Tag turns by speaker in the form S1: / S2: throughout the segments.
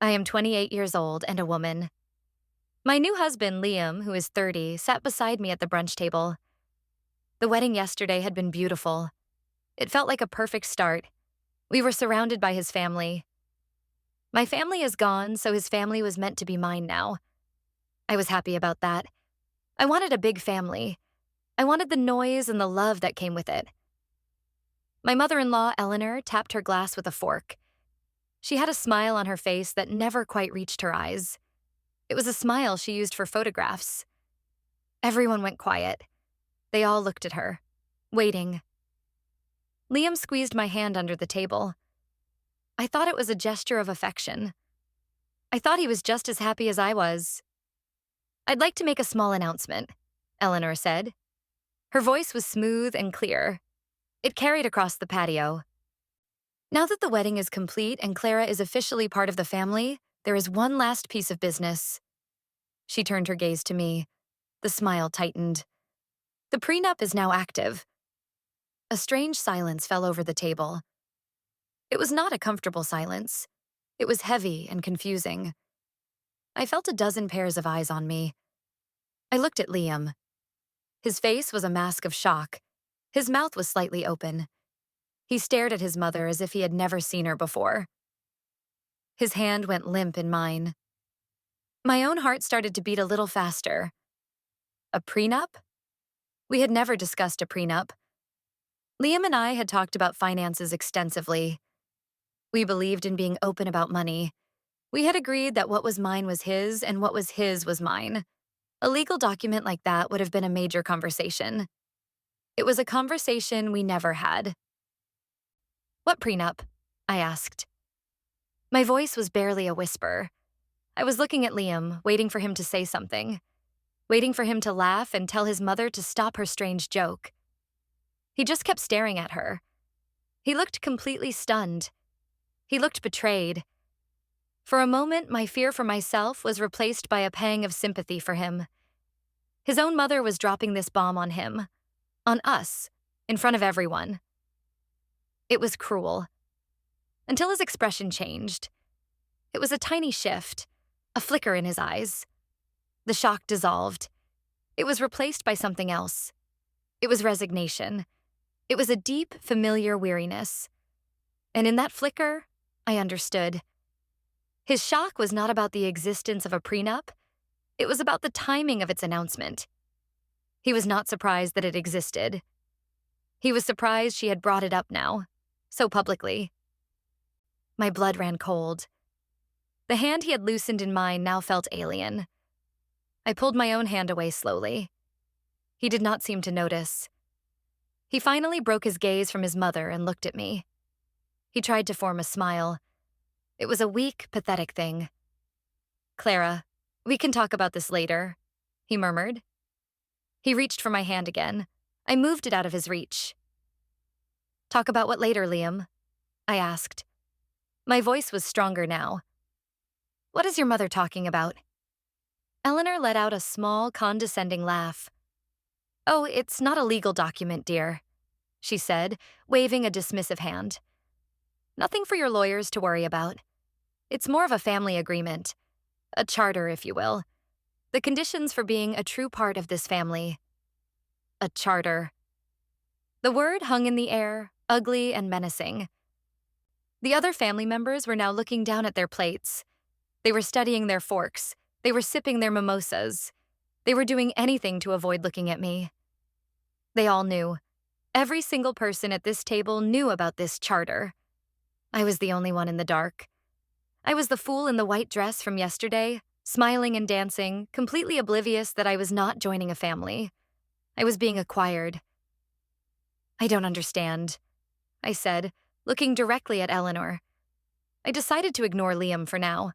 S1: I am 28 years old and a woman. My new husband, Liam, who is 30, sat beside me at the brunch table. The wedding yesterday had been beautiful. It felt like a perfect start. We were surrounded by his family. My family is gone, so his family was meant to be mine now. I was happy about that. I wanted a big family. I wanted the noise and the love that came with it. My mother-in-law, Eleanor, tapped her glass with a fork. She had a smile on her face that never quite reached her eyes. It was a smile she used for photographs. Everyone went quiet. They all looked at her, waiting. Liam squeezed my hand under the table. I thought it was a gesture of affection. I thought he was just as happy as I was. "I'd like to make a small announcement," Eleanor said. Her voice was smooth and clear. It carried across the patio. "Now that the wedding is complete and Clara is officially part of the family, there is one last piece of business." She turned her gaze to me. The smile tightened. "The prenup is now active." A strange silence fell over the table. It was not a comfortable silence. It was heavy and confusing. I felt a dozen pairs of eyes on me. I looked at Liam. His face was a mask of shock. His mouth was slightly open. He stared at his mother as if he had never seen her before. His hand went limp in mine. My own heart started to beat a little faster. A prenup? We had never discussed a prenup. Liam and I had talked about finances extensively. We believed in being open about money. We had agreed that what was mine was his and what was his was mine. A legal document like that would have been a major conversation. It was a conversation we never had. "What prenup?" I asked. My voice was barely a whisper. I was looking at Liam, waiting for him to say something, waiting for him to laugh and tell his mother to stop her strange joke. He just kept staring at her. He looked completely stunned. He looked betrayed. For a moment, my fear for myself was replaced by a pang of sympathy for him. His own mother was dropping this bomb on him, on us, in front of everyone. It was cruel. Until his expression changed. It was a tiny shift, a flicker in his eyes. The shock dissolved. It was replaced by something else. It was resignation. It was a deep, familiar weariness. And in that flicker, I understood. His shock was not about the existence of a prenup. It was about the timing of its announcement. He was not surprised that it existed. He was surprised she had brought it up now, so publicly. My blood ran cold. The hand he had loosened in mine now felt alien. I pulled my own hand away slowly. He did not seem to notice. He finally broke his gaze from his mother and looked at me. He tried to form a smile. It was a weak, pathetic thing. "Clara, we can talk about this later," he murmured. He reached for my hand again. I moved it out of his reach. "Talk about what later, Liam?" I asked. My voice was stronger now. "What is your mother talking about?" Eleanor let out a small, condescending laugh. "Oh, it's not a legal document, dear," she said, waving a dismissive hand. "Nothing for your lawyers to worry about. It's more of a family agreement. A charter, if you will. The conditions for being a true part of this family." A charter. The word hung in the air, ugly and menacing. The other family members were now looking down at their plates. They were studying their forks. They were sipping their mimosas. They were doing anything to avoid looking at me. They all knew. Every single person at this table knew about this charter. I was the only one in the dark. I was the fool in the white dress from yesterday, smiling and dancing, completely oblivious that I was not joining a family. I was being acquired. "I don't understand," I said, looking directly at Eleanor. I decided to ignore Liam for now.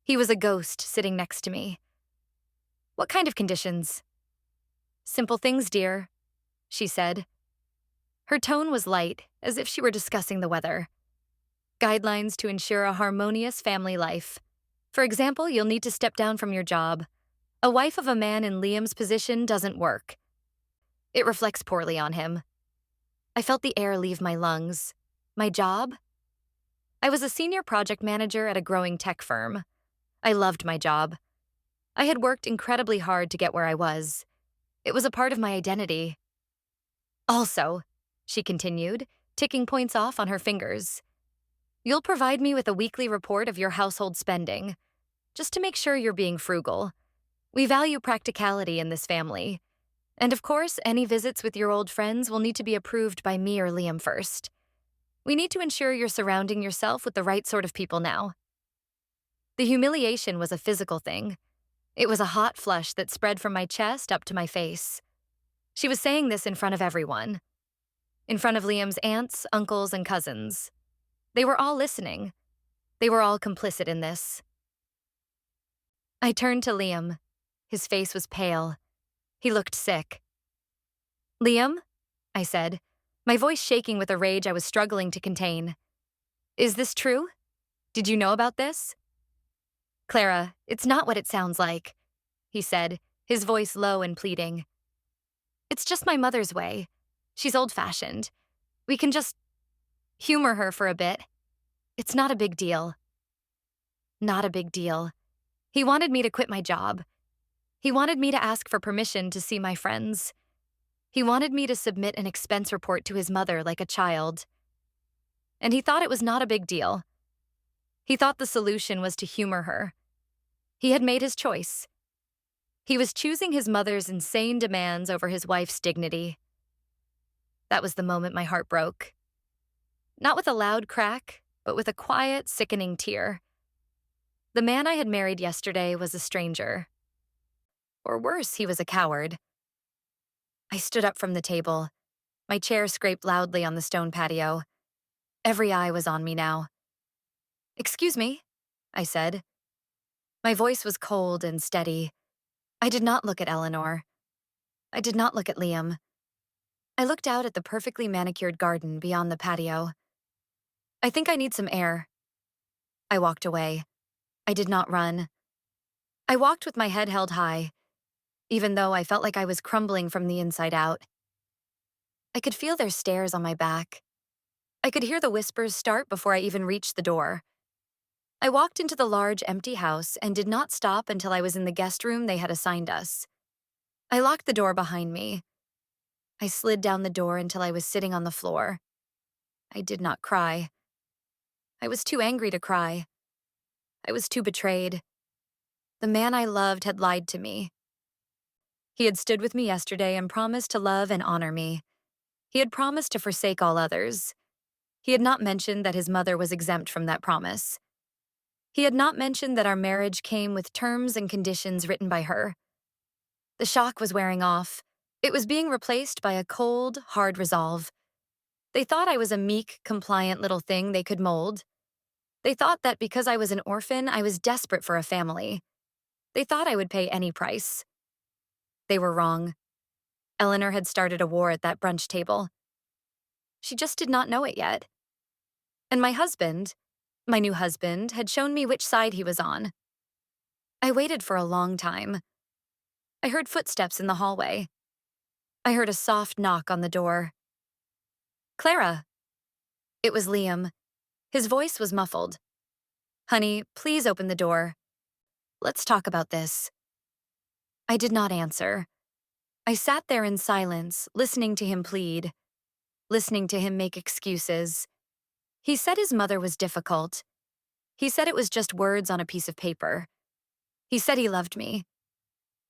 S1: He was a ghost sitting next to me. "What kind of conditions?" "Simple things, dear," she said. Her tone was light, as if she were discussing the weather. "Guidelines to ensure a harmonious family life. For example, you'll need to step down from your job. A wife of a man in Liam's position doesn't work. It reflects poorly on him." I felt the air leave my lungs. My job? I was a senior project manager at a growing tech firm. I loved my job. I had worked incredibly hard to get where I was. It was a part of my identity. Also, she continued, ticking points off on her fingers, you'll provide me with a weekly report of your household spending, just to make sure you're being frugal. We value practicality in this family. And of course, any visits with your old friends will need to be approved by me or Liam first. We need to ensure you're surrounding yourself with the right sort of people now. The humiliation was a physical thing. It was a hot flush that spread from my chest up to my face. She was saying this in front of everyone. In front of Liam's aunts, uncles, and cousins. They were all listening. They were all complicit in this. I turned to Liam. His face was pale. He looked sick. Liam, I said, my voice shaking with a rage I was struggling to contain. Is this true? Did you know about this? Clara, it's not what it sounds like, he said, his voice low and pleading. It's just my mother's way. She's old-fashioned. We can just humor her for a bit. It's not a big deal. Not a big deal. He wanted me to quit my job. He wanted me to ask for permission to see my friends. He wanted me to submit an expense report to his mother like a child. And he thought it was not a big deal. He thought the solution was to humor her. He had made his choice. He was choosing his mother's insane demands over his wife's dignity. That was the moment my heart broke. Not with a loud crack, but with a quiet, sickening tear. The man I had married yesterday was a stranger. Or worse, he was a coward. I stood up from the table. My chair scraped loudly on the stone patio. Every eye was on me now. Excuse me, I said. My voice was cold and steady. I did not look at Eleanor. I did not look at Liam. I looked out at the perfectly manicured garden beyond the patio. I think I need some air. I walked away. I did not run. I walked with my head held high, even though I felt like I was crumbling from the inside out. I could feel their stares on my back. I could hear the whispers start before I even reached the door. I walked into the large, empty house and did not stop until I was in the guest room they had assigned us. I locked the door behind me. I slid down the door until I was sitting on the floor. I did not cry. I was too angry to cry. I was too betrayed. The man I loved had lied to me. He had stood with me yesterday and promised to love and honor me. He had promised to forsake all others. He had not mentioned that his mother was exempt from that promise. He had not mentioned that our marriage came with terms and conditions written by her. The shock was wearing off. It was being replaced by a cold, hard resolve. They thought I was a meek, compliant little thing they could mold. They thought that because I was an orphan, I was desperate for a family. They thought I would pay any price. They were wrong. Eleanor had started a war at that brunch table. She just did not know it yet. And my husband, my new husband, had shown me which side he was on. I waited for a long time. I heard footsteps in the hallway. I heard a soft knock on the door. Clara. It was Liam. His voice was muffled. Honey, please open the door. Let's talk about this. I did not answer. I sat there in silence, listening to him plead, listening to him make excuses. He said his mother was difficult. He said it was just words on a piece of paper. He said he loved me.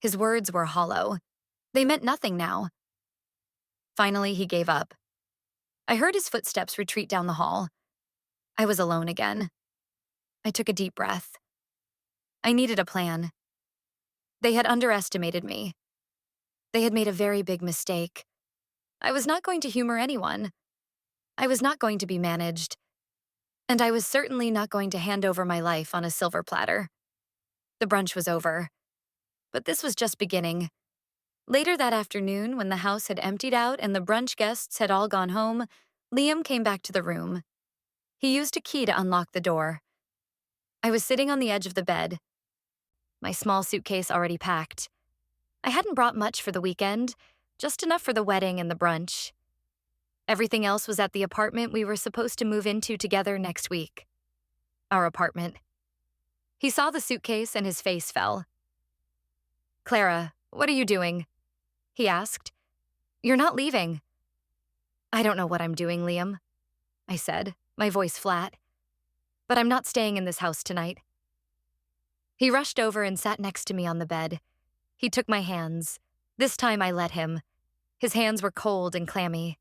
S1: His words were hollow. They meant nothing now. Finally, he gave up. I heard his footsteps retreat down the hall. I was alone again. I took a deep breath. I needed a plan. They had underestimated me. They had made a very big mistake. I was not going to humor anyone. I was not going to be managed. And I was certainly not going to hand over my life on a silver platter. The brunch was over. But this was just beginning. Later that afternoon, when the house had emptied out and the brunch guests had all gone home, Liam came back to the room. He used a key to unlock the door. I was sitting on the edge of the bed, my small suitcase already packed. I hadn't brought much for the weekend, just enough for the wedding and the brunch. Everything else was at the apartment we were supposed to move into together next week. our apartment. He saw the suitcase and his face fell. "Clara, what are you doing?" he asked. "You're not leaving." "I don't know what I'm doing, Liam," I said, my voice flat. "But I'm not staying in this house tonight." He rushed over and sat next to me on the bed. He took my hands. This time I let him. His hands were cold and clammy.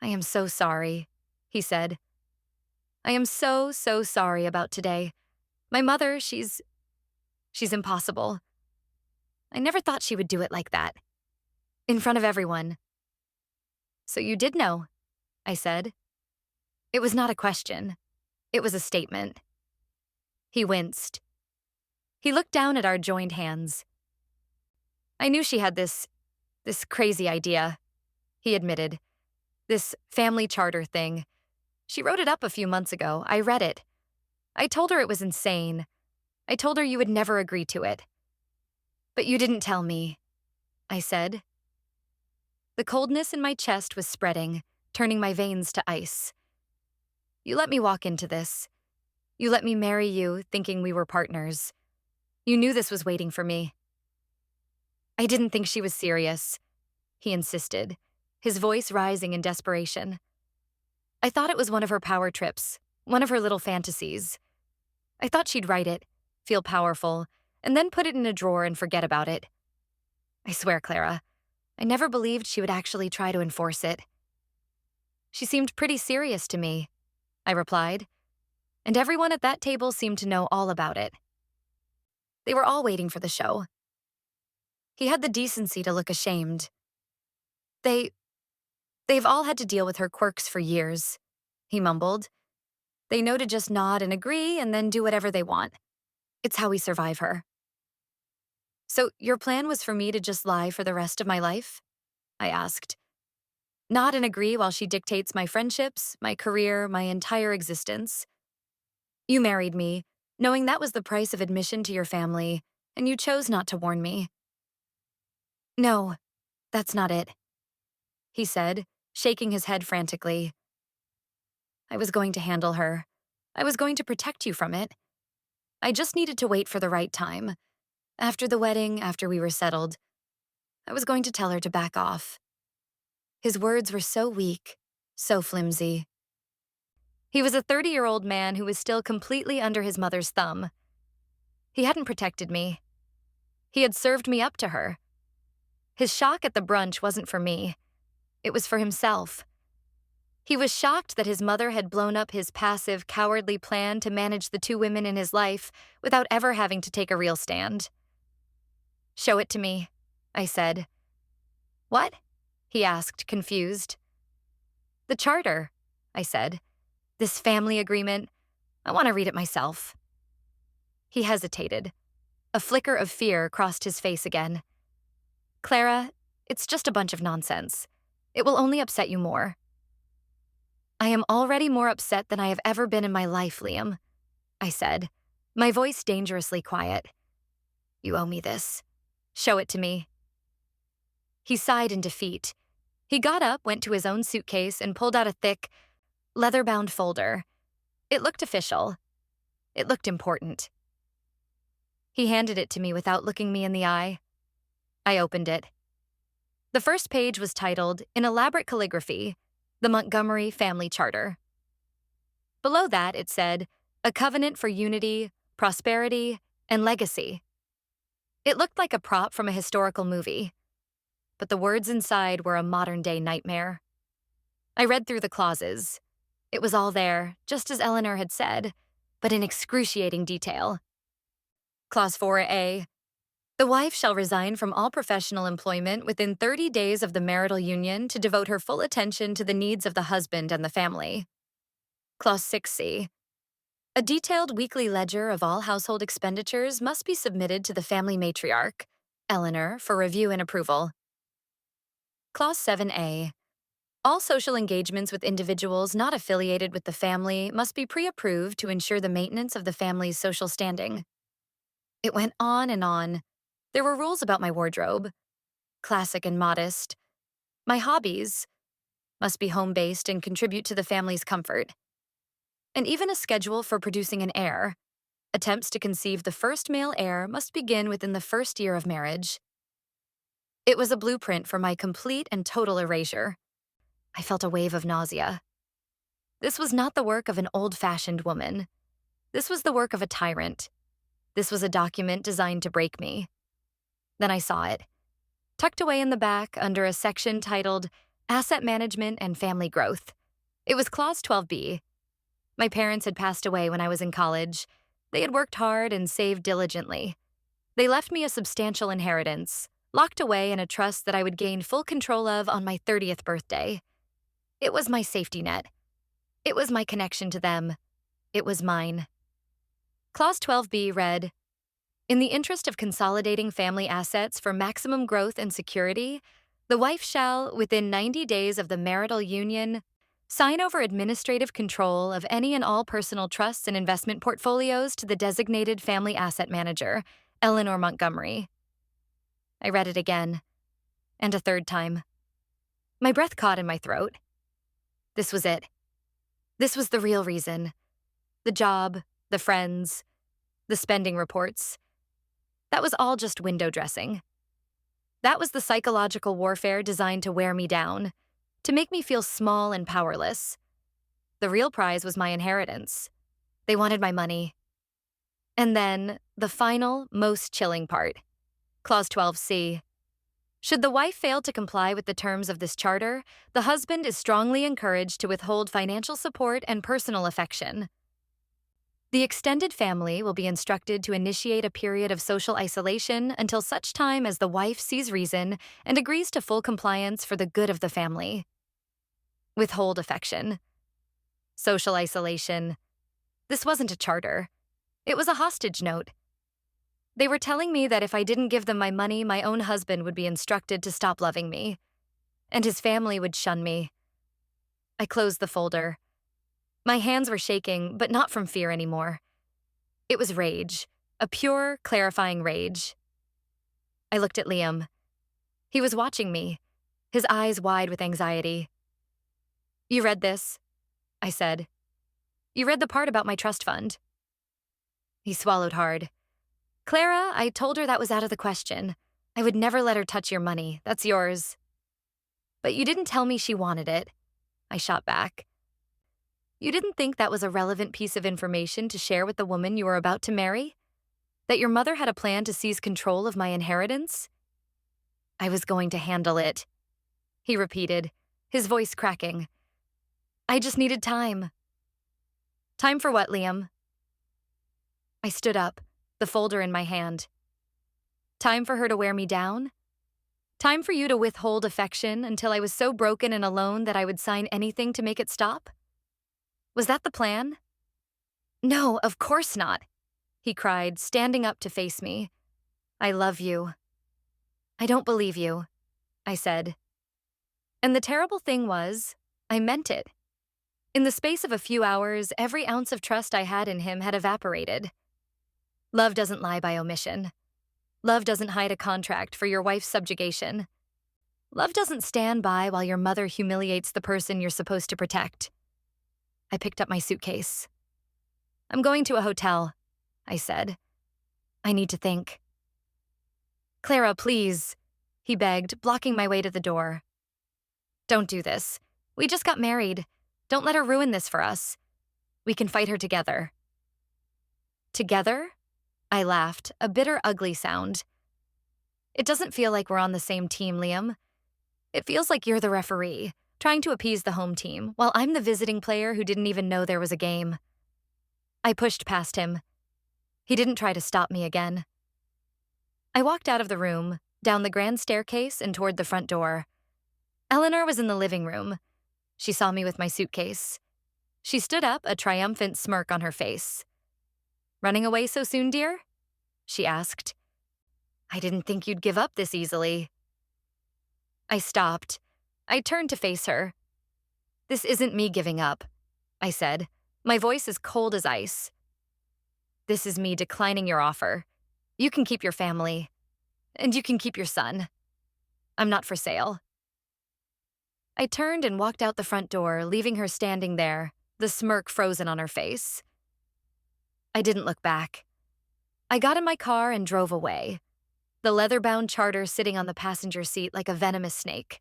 S1: "I am so sorry," he said. "I am so, so sorry about today. My mother, she's impossible. I never thought she would do it like that. In front of everyone." "So you did know," I said. It was not a question. It was a statement. He winced. He looked down at our joined hands. "I knew she had this crazy idea," he admitted. "This family charter thing. She wrote it up a few months ago. I read it. I told her it was insane. I told her you would never agree to it. But you didn't tell me," I said. The coldness in my chest was spreading, turning my veins to ice. "You let me walk into this. You let me marry you, thinking we were partners. You knew this was waiting for me." "I didn't think she was serious," he insisted, his voice rising in desperation. "I thought it was one of her power trips, one of her little fantasies. I thought she'd write it, feel powerful, and then put it in a drawer and forget about it. I swear, Clara, I never believed she would actually try to enforce it." "She seemed pretty serious to me," I replied, and everyone at that table seemed to know all about it. They were all waiting for the show. He had the decency to look ashamed. They've all had to deal with her quirks for years," he mumbled. "They know to just nod and agree and then do whatever they want. It's how we survive her." "So your plan was for me to just lie for the rest of my life?" I asked. "Nod and agree while she dictates my friendships, my career, my entire existence? You married me, knowing that was the price of admission to your family, and you chose not to warn me." "No, that's not it," he said, shaking his head frantically. "I was going to handle her. I was going to protect you from it. I just needed to wait for the right time. After the wedding, after we were settled, I was going to tell her to back off." His words were so weak, so flimsy. He was a 30-year-old man who was still completely under his mother's thumb. He hadn't protected me. He had served me up to her. His shock at the brunch wasn't for me. It was for himself. He was shocked that his mother had blown up his passive, cowardly plan to manage the two women in his life without ever having to take a real stand. "Show it to me," I said. "What?" he asked, confused. "The charter," I said. "This family agreement. I want to read it myself." He hesitated. A flicker of fear crossed his face again. "Clara, it's just a bunch of nonsense. It will only upset you more." "I am already more upset than I have ever been in my life, Liam," I said, my voice dangerously quiet. "You owe me this. Show it to me." He sighed in defeat. He got up, went to his own suitcase, and pulled out a thick, leather-bound folder. It looked official. It looked important. He handed it to me without looking me in the eye. I opened it. The first page was titled, in elaborate calligraphy, "The Montgomery Family Charter." Below that, it said, "A covenant for unity, prosperity, and legacy." It looked like a prop from a historical movie, but the words inside were a modern-day nightmare. I read through the clauses. It was all there, just as Eleanor had said, but in excruciating detail. Clause 4A. The wife shall resign from all professional employment within 30 days of the marital union to devote her full attention to the needs of the husband and the family. Clause 6C. A detailed weekly ledger of all household expenditures must be submitted to the family matriarch, Eleanor, for review and approval. Clause 7A. All social engagements with individuals not affiliated with the family must be pre-approved to ensure the maintenance of the family's social standing. It went on and on. There were rules about my wardrobe. Classic and modest. My hobbies must be home-based and contribute to the family's comfort. and even a schedule for producing an heir. Attempts to conceive the first male heir must begin within the first year of marriage. It was a blueprint for my complete and total erasure. I felt a wave of nausea. This was not the work of an old-fashioned woman. This was the work of a tyrant. This was a document designed to break me. Then I saw it, tucked away in the back under a section titled Asset Management and Family Growth. It was Clause 12B. My parents had passed away when I was in college. They had worked hard and saved diligently. They left me a substantial inheritance, locked away in a trust that I would gain full control of on my 30th birthday. It was my safety net. It was my connection to them. It was mine. Clause 12B read, "In the interest of consolidating family assets for maximum growth and security, the wife shall, within 90 days of the marital union, sign over administrative control of any and all personal trusts and investment portfolios to the designated family asset manager, Eleanor Montgomery." I read it again, and a third time. My breath caught in my throat. This was it. This was the real reason. The job, the friends, the spending reports. That was all just window dressing. That was the psychological warfare designed to wear me down, to make me feel small and powerless. The real prize was my inheritance. They wanted my money. And then, the final, most chilling part. Clause 12C. Should the wife fail to comply with the terms of this charter, the husband is strongly encouraged to withhold financial support and personal affection. The extended family will be instructed to initiate a period of social isolation until such time as the wife sees reason and agrees to full compliance for the good of the family. Withhold affection. Social isolation. This wasn't a charter. It was a hostage note. They were telling me that if I didn't give them my money, my own husband would be instructed to stop loving me, and his family would shun me. I closed the folder. My hands were shaking, but not from fear anymore. It was rage, a pure, clarifying rage. I looked at Liam. He was watching me, his eyes wide with anxiety. "You read this?" I said. "You read the part about my trust fund?" He swallowed hard. "Clara, I told her that was out of the question. I would never let her touch your money. That's yours." "But you didn't tell me she wanted it," I shot back. "You didn't think that was a relevant piece of information to share with the woman you were about to marry? That your mother had a plan to seize control of my inheritance?" "I was going to handle it," he repeated, his voice cracking. "I just needed time." "Time for what, Liam?" I stood up, the folder in my hand. "Time for her to wear me down? Time for you to withhold affection until I was so broken and alone that I would sign anything to make it stop? Was that the plan?" "No, of course not," he cried, standing up to face me. "I love you." "I don't believe you," I said. And the terrible thing was, I meant it. In the space of a few hours, every ounce of trust I had in him had evaporated. Love doesn't lie by omission. Love doesn't hide a contract for your wife's subjugation. Love doesn't stand by while your mother humiliates the person you're supposed to protect. I picked up my suitcase. "I'm going to a hotel," I said. "I need to think." "Clara, please," he begged, blocking my way to the door. "Don't do this. We just got married. Don't let her ruin this for us. We can fight her together." "Together?" I laughed, a bitter, ugly sound. "It doesn't feel like we're on the same team, Liam. It feels like you're the referee, trying to appease the home team, while I'm the visiting player who didn't even know there was a game." I pushed past him. He didn't try to stop me again. I walked out of the room, down the grand staircase and toward the front door. Eleanor was in the living room. She saw me with my suitcase. She stood up, a triumphant smirk on her face. "Running away so soon, dear?" she asked. "I didn't think you'd give up this easily." I stopped. I turned to face her. "This isn't me giving up," I said, my voice as cold as ice. "This is me declining your offer. You can keep your family. And you can keep your son. I'm not for sale." I turned and walked out the front door, leaving her standing there, the smirk frozen on her face. I didn't look back. I got in my car and drove away, the leather-bound charter sitting on the passenger seat like a venomous snake.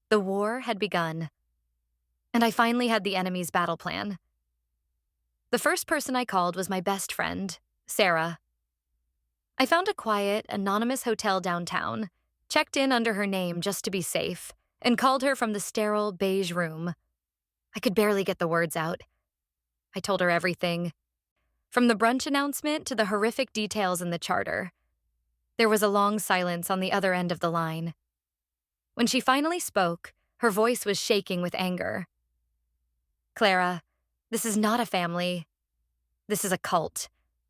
S1: The war had begun, and I finally had the enemy's battle plan. The first person I called was my best friend, Sarah. I found a quiet, anonymous hotel downtown, checked in under her name just to be safe, and called her from the sterile, beige room. I could barely get the words out. I told her everything, from the brunch announcement to the horrific details in the charter. There was a long silence on the other end of the line. When she finally spoke, her voice was shaking with anger. "Clara, this is not a family. This is a cult.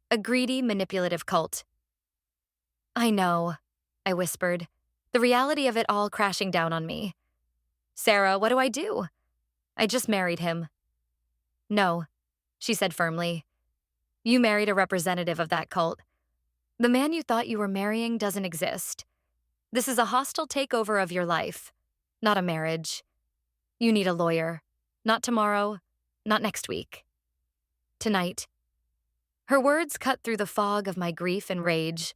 S1: A greedy, manipulative cult." "I know," I whispered, the reality of it all crashing down on me. "Sarah, what do I do? I just married him." "No," she said firmly. "You married a representative of that cult. The man you thought you were marrying doesn't exist. This is a hostile takeover of your life, not a marriage. You need a lawyer. Not tomorrow, not next week. Tonight." Her words cut through the fog of my grief and rage.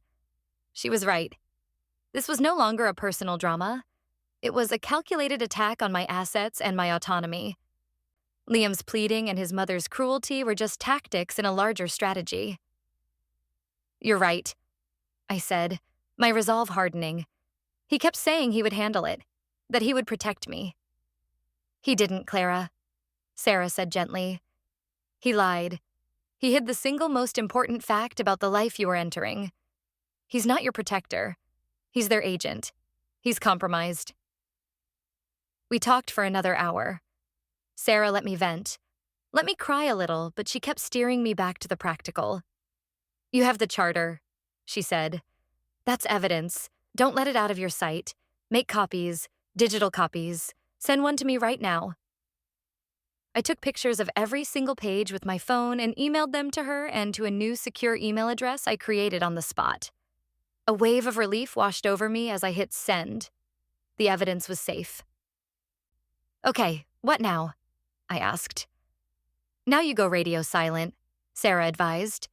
S1: She was right. This was no longer a personal drama. It was a calculated attack on my assets and my autonomy. Liam's pleading and his mother's cruelty were just tactics in a larger strategy. "You're right," I said, my resolve hardening. He kept saying he would handle it, that he would protect me. "He didn't, Clara," Sarah said gently. "He lied. He hid the single most important fact about the life you were entering. He's not your protector. He's their agent. He's compromised." We talked for another hour. Sarah let me vent, let me cry a little, but she kept steering me back to the practical. "You have the charter," she said. "That's evidence. Don't let it out of your sight. Make copies, digital copies. Send one to me right now." I took pictures of every single page with my phone and emailed them to her and to a new secure email address I created on the spot. A wave of relief washed over me as I hit send. The evidence was safe. "Okay, what now?" I asked. "Now you go radio silent," Sarah advised.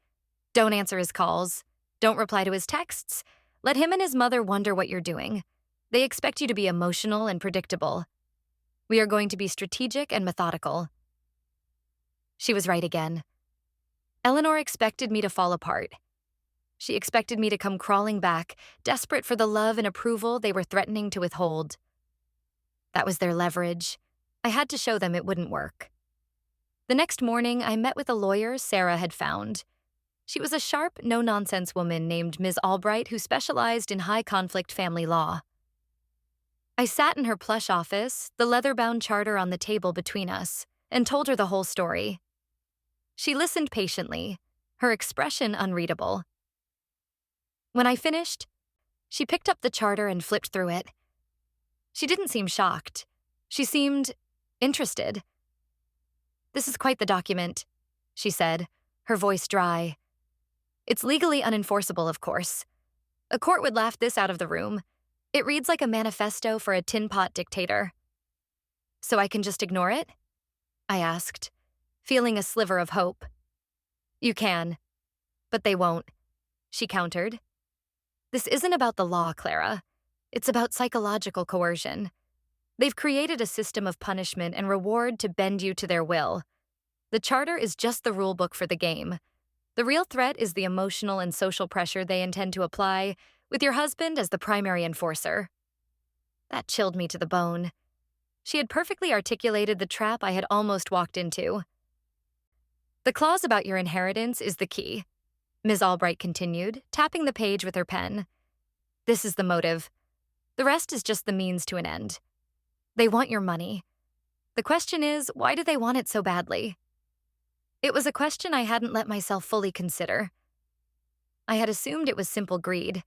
S1: "Don't answer his calls. Don't reply to his texts. Let him and his mother wonder what you're doing. They expect you to be emotional and predictable. We are going to be strategic and methodical." She was right again. Eleanor expected me to fall apart. She expected me to come crawling back, desperate for the love and approval they were threatening to withhold. That was their leverage. I had to show them it wouldn't work. The next morning, I met with a lawyer Sarah had found. She was a sharp, no-nonsense woman named Ms. Albright who specialized in high-conflict family law. I sat in her plush office, the leather-bound charter on the table between us, and told her the whole story. She listened patiently, her expression unreadable. When I finished, she picked up the charter and flipped through it. She didn't seem shocked. She seemed interested. "This is quite the document," she said, her voice dry. "It's legally unenforceable, of course. A court would laugh this out of the room. It reads like a manifesto for a tin-pot dictator." "So I can just ignore it?" I asked, feeling a sliver of hope. "You can, but they won't," she countered. "This isn't about the law, Clara. It's about psychological coercion. They've created a system of punishment and reward to bend you to their will. The charter is just the rule book for the game. The real threat is the emotional and social pressure they intend to apply, with your husband as the primary enforcer." That chilled me to the bone. She had perfectly articulated the trap I had almost walked into. "The clause about your inheritance is the key," Ms. Albright continued, tapping the page with her pen. "This is the motive. The rest is just the means to an end. They want your money. The question is, why do they want it so badly?" It was a question I hadn't let myself fully consider. I had assumed it was simple greed.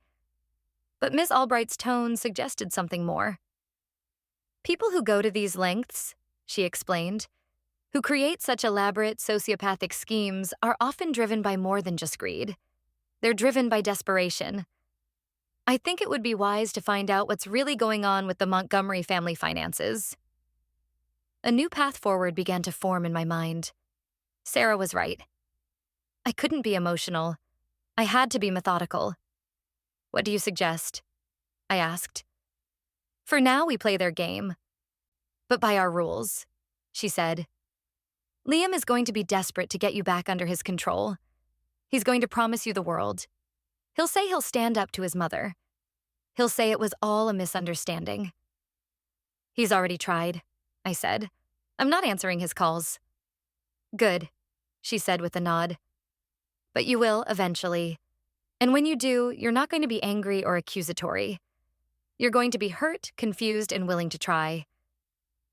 S1: But Ms. Albright's tone suggested something more. "People who go to these lengths," she explained, "who create such elaborate sociopathic schemes are often driven by more than just greed. They're driven by desperation. I think it would be wise to find out what's really going on with the Montgomery family finances." A new path forward began to form in my mind. Sarah was right. I couldn't be emotional. I had to be methodical. What do you suggest? I asked. For now, we play their game, but by our rules, she said. Liam is going to be desperate to get you back under his control. He's going to promise you the world. He'll say he'll stand up to his mother. He'll say it was all a misunderstanding. He's already tried, I said. I'm not answering his calls. Good, she said with a nod. But you will eventually. And when you do, you're not going to be angry or accusatory. You're going to be hurt, confused, and willing to try.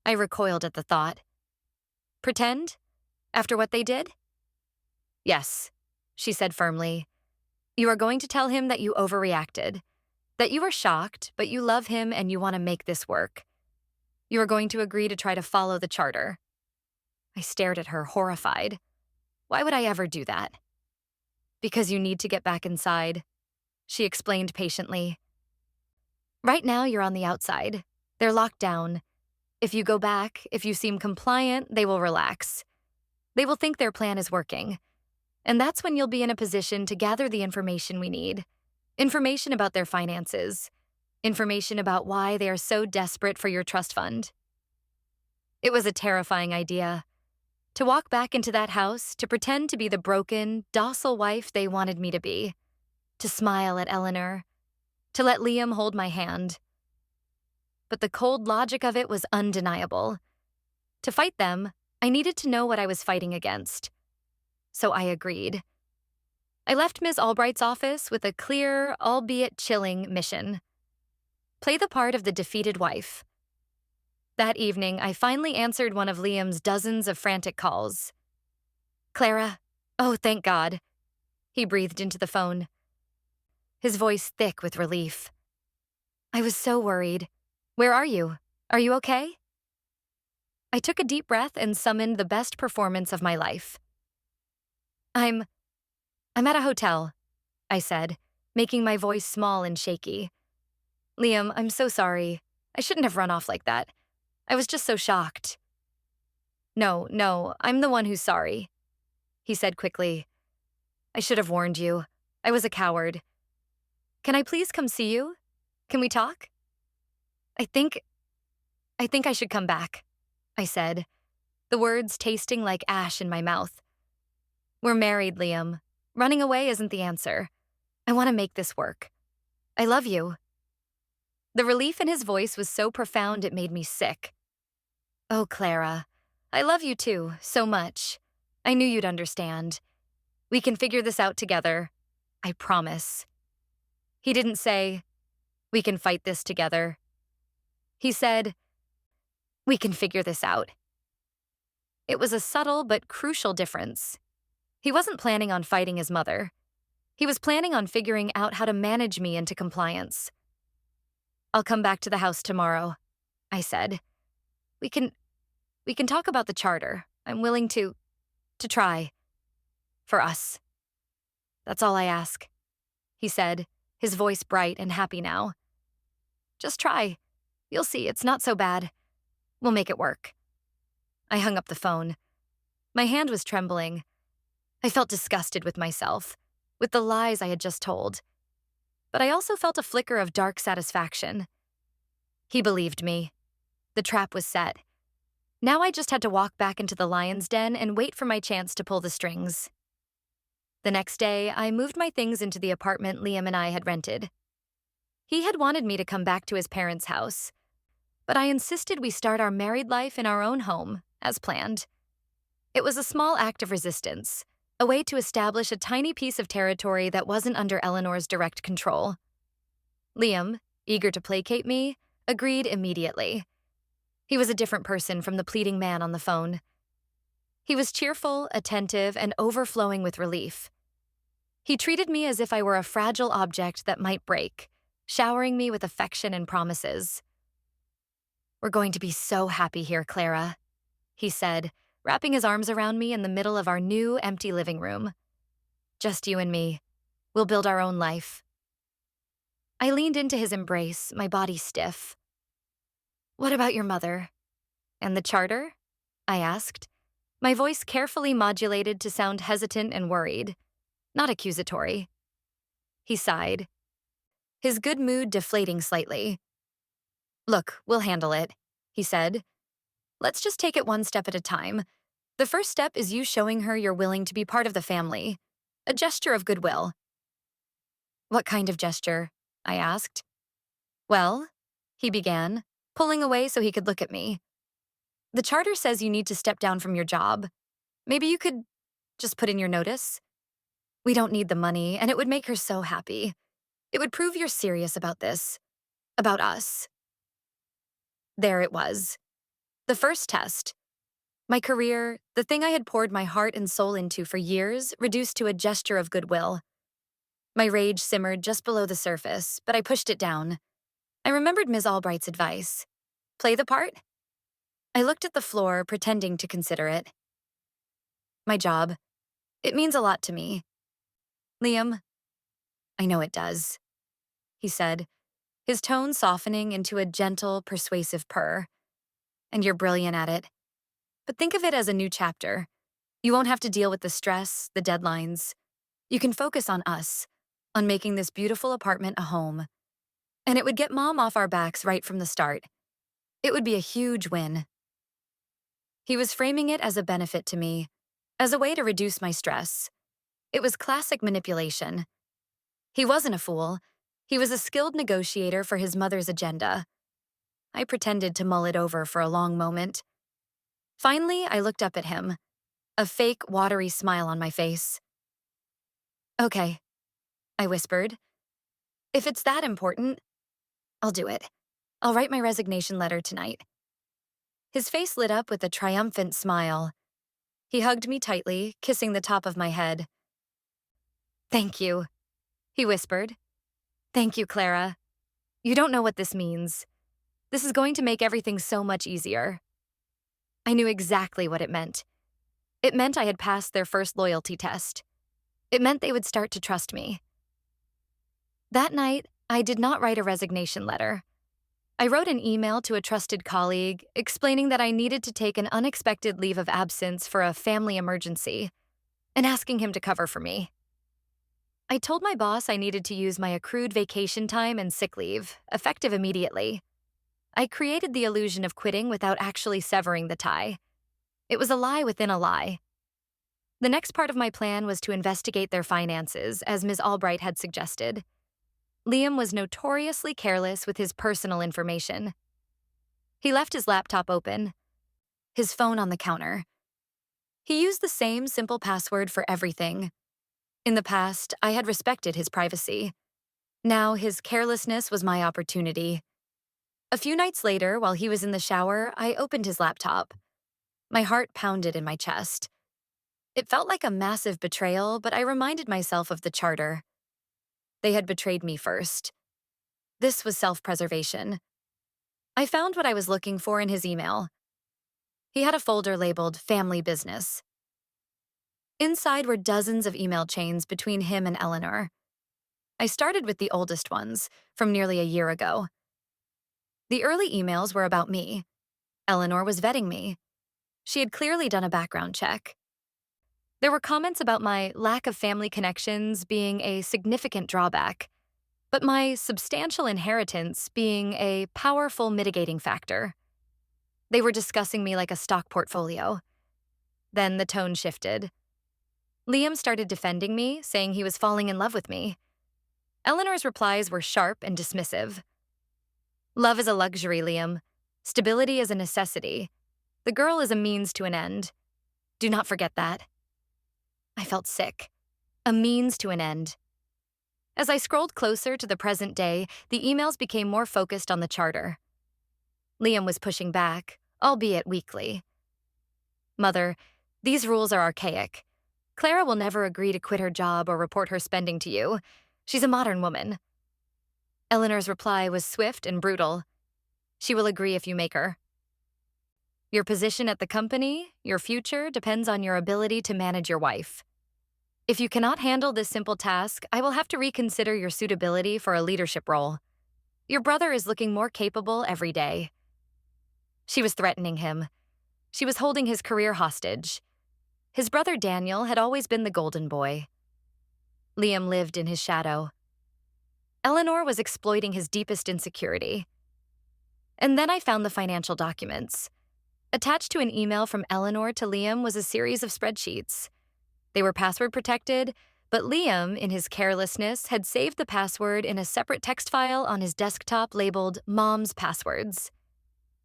S1: I recoiled at the thought. Pretend? After what they did? Yes, she said firmly. You are going to tell him that you overreacted, that you are shocked, but you love him and you want to make this work. You are going to agree to try to follow the charter. I stared at her, horrified. Why would I ever do that? Because you need to get back inside, she explained patiently. Right now, you're on the outside. They're locked down. If you go back, if you seem compliant, they will relax. They will think their plan is working. And that's when you'll be in a position to gather the information we need. Information about their finances. Information about why they are so desperate for your trust fund. It was a terrifying idea. To walk back into that house, to pretend to be the broken, docile wife they wanted me to be. To smile at Eleanor. To let Liam hold my hand. But the cold logic of it was undeniable. To fight them, I needed to know what I was fighting against. So I agreed. I left Ms. Albright's office with a clear, albeit chilling, mission. Play the part of the defeated wife. That evening, I finally answered one of Liam's dozens of frantic calls. Clara, oh, thank God. He breathed into the phone, his voice thick with relief. I was so worried. Where are you? Are you okay? I took a deep breath and summoned the best performance of my life. I'm at a hotel, I said, making my voice small and shaky. Liam, I'm so sorry. I shouldn't have run off like that. I was just so shocked. No, I'm the one who's sorry, he said quickly. I should have warned you. I was a coward. Can I please come see you? Can we talk? I think I should come back, I said, the words tasting like ash in my mouth. We're married, Liam. Running away isn't the answer. I want to make this work. I love you. The relief in his voice was so profound it made me sick. Oh, Clara, I love you too, so much. I knew you'd understand. We can figure this out together. I promise. He didn't say, we can fight this together. He said, we can figure this out. It was a subtle but crucial difference. He wasn't planning on fighting his mother. He was planning on figuring out how to manage me into compliance. I'll come back to the house tomorrow, I said. We can talk about the charter. I'm willing to try. For us. That's all I ask, he said, his voice bright and happy now. Just try. You'll see, it's not so bad. We'll make it work. I hung up the phone. My hand was trembling. I felt disgusted with myself, with the lies I had just told. But I also felt a flicker of dark satisfaction. He believed me. The trap was set. Now I just had to walk back into the lion's den and wait for my chance to pull the strings. The next day, I moved my things into the apartment Liam and I had rented. He had wanted me to come back to his parents' house, but I insisted we start our married life in our own home, as planned. It was a small act of resistance, a way to establish a tiny piece of territory that wasn't under Eleanor's direct control. Liam, eager to placate me, agreed immediately. He was a different person from the pleading man on the phone. He was cheerful, attentive, and overflowing with relief. He treated me as if I were a fragile object that might break, showering me with affection and promises. We're going to be so happy here, Clara, he said, wrapping his arms around me in the middle of our new, empty living room. Just you and me. We'll build our own life. I leaned into his embrace, my body stiff. What about your mother? And the charter? I asked, my voice carefully modulated to sound hesitant and worried, not accusatory. He sighed, his good mood deflating slightly. Look, we'll handle it, he said. Let's just take it one step at a time. The first step is you showing her you're willing to be part of the family. A gesture of goodwill. What kind of gesture? I asked. Well, he began, pulling away so he could look at me. The charter says you need to step down from your job. Maybe you could just put in your notice? We don't need the money, and it would make her so happy. It would prove you're serious about this. About us. There it was. The first test. My career, the thing I had poured my heart and soul into for years, reduced to a gesture of goodwill. My rage simmered just below the surface, but I pushed it down. I remembered Ms. Albright's advice. Play the part? I looked at the floor, pretending to consider it. My job. It means a lot to me. Liam, I know it does, he said, his tone softening into a gentle, persuasive purr. And you're brilliant at it. But think of it as a new chapter. You won't have to deal with the stress, the deadlines. You can focus on us, on making this beautiful apartment a home. And it would get Mom off our backs right from the start. It would be a huge win. He was framing it as a benefit to me, as a way to reduce my stress. It was classic manipulation. He wasn't a fool. He was a skilled negotiator for his mother's agenda. I pretended to mull it over for a long moment. Finally, I looked up at him, a fake, watery smile on my face. Okay, I whispered. If it's that important, I'll do it. I'll write my resignation letter tonight. His face lit up with a triumphant smile. He hugged me tightly, kissing the top of my head. Thank you, he whispered. Thank you, Clara. You don't know what this means. This is going to make everything so much easier. I knew exactly what it meant. It meant I had passed their first loyalty test. It meant they would start to trust me. That night, I did not write a resignation letter. I wrote an email to a trusted colleague explaining that I needed to take an unexpected leave of absence for a family emergency and asking him to cover for me. I told my boss I needed to use my accrued vacation time and sick leave, effective immediately. I created the illusion of quitting without actually severing the tie. It was a lie within a lie. The next part of my plan was to investigate their finances, as Ms. Albright had suggested. Liam was notoriously careless with his personal information. He left his laptop open, his phone on the counter. He used the same simple password for everything. In the past, I had respected his privacy. Now, his carelessness was my opportunity. A few nights later, while he was in the shower, I opened his laptop. My heart pounded in my chest. It felt like a massive betrayal, but I reminded myself of the charter. They had betrayed me first. This was self-preservation. I found what I was looking for in his email. He had a folder labeled Family Business. Inside were dozens of email chains between him and Eleanor. I started with the oldest ones, from nearly a year ago. The early emails were about me. Eleanor was vetting me. She had clearly done a background check. There were comments about my lack of family connections being a significant drawback, but my substantial inheritance being a powerful mitigating factor. They were discussing me like a stock portfolio. Then the tone shifted. Liam started defending me, saying he was falling in love with me. Eleanor's replies were sharp and dismissive. Love is a luxury, Liam. Stability is a necessity. The girl is a means to an end. Do not forget that. I felt sick. A means to an end. As I scrolled closer to the present day, the emails became more focused on the charter. Liam was pushing back, albeit weakly. Mother, these rules are archaic. Clara will never agree to quit her job or report her spending to you. She's a modern woman. Eleanor's reply was swift and brutal. She will agree if you make her. Your position at the company, your future, depends on your ability to manage your wife. If you cannot handle this simple task, I will have to reconsider your suitability for a leadership role. Your brother is looking more capable every day. She was threatening him. She was holding his career hostage. His brother Daniel had always been the golden boy. Liam lived in his shadow. Eleanor was exploiting his deepest insecurity. And then I found the financial documents. Attached to an email from Eleanor to Liam was a series of spreadsheets. They were password protected, but Liam, in his carelessness, had saved the password in a separate text file on his desktop labeled Mom's Passwords.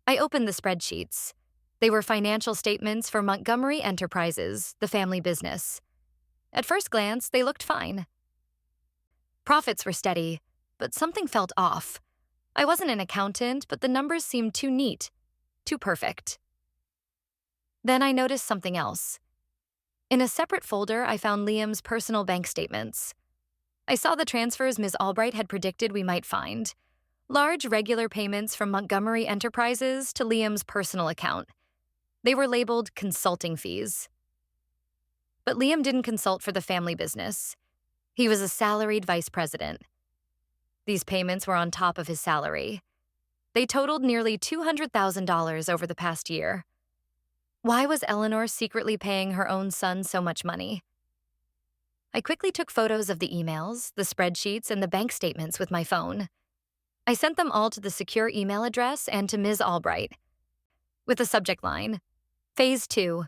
S1: I opened the spreadsheets. They were financial statements for Montgomery Enterprises, the family business. At first glance, they looked fine. Profits were steady, but something felt off. I wasn't an accountant, but the numbers seemed too neat, too perfect. Then I noticed something else. In a separate folder, I found Liam's personal bank statements. I saw the transfers Ms. Albright had predicted we might find. Large, regular payments from Montgomery Enterprises to Liam's personal account. They were labeled consulting fees. But Liam didn't consult for the family business. He was a salaried vice president. These payments were on top of his salary. They totaled nearly $200,000 over the past year. Why was Eleanor secretly paying her own son so much money? I quickly took photos of the emails, the spreadsheets, and the bank statements with my phone. I sent them all to the secure email address and to Ms. Albright, with the subject line, Phase 2.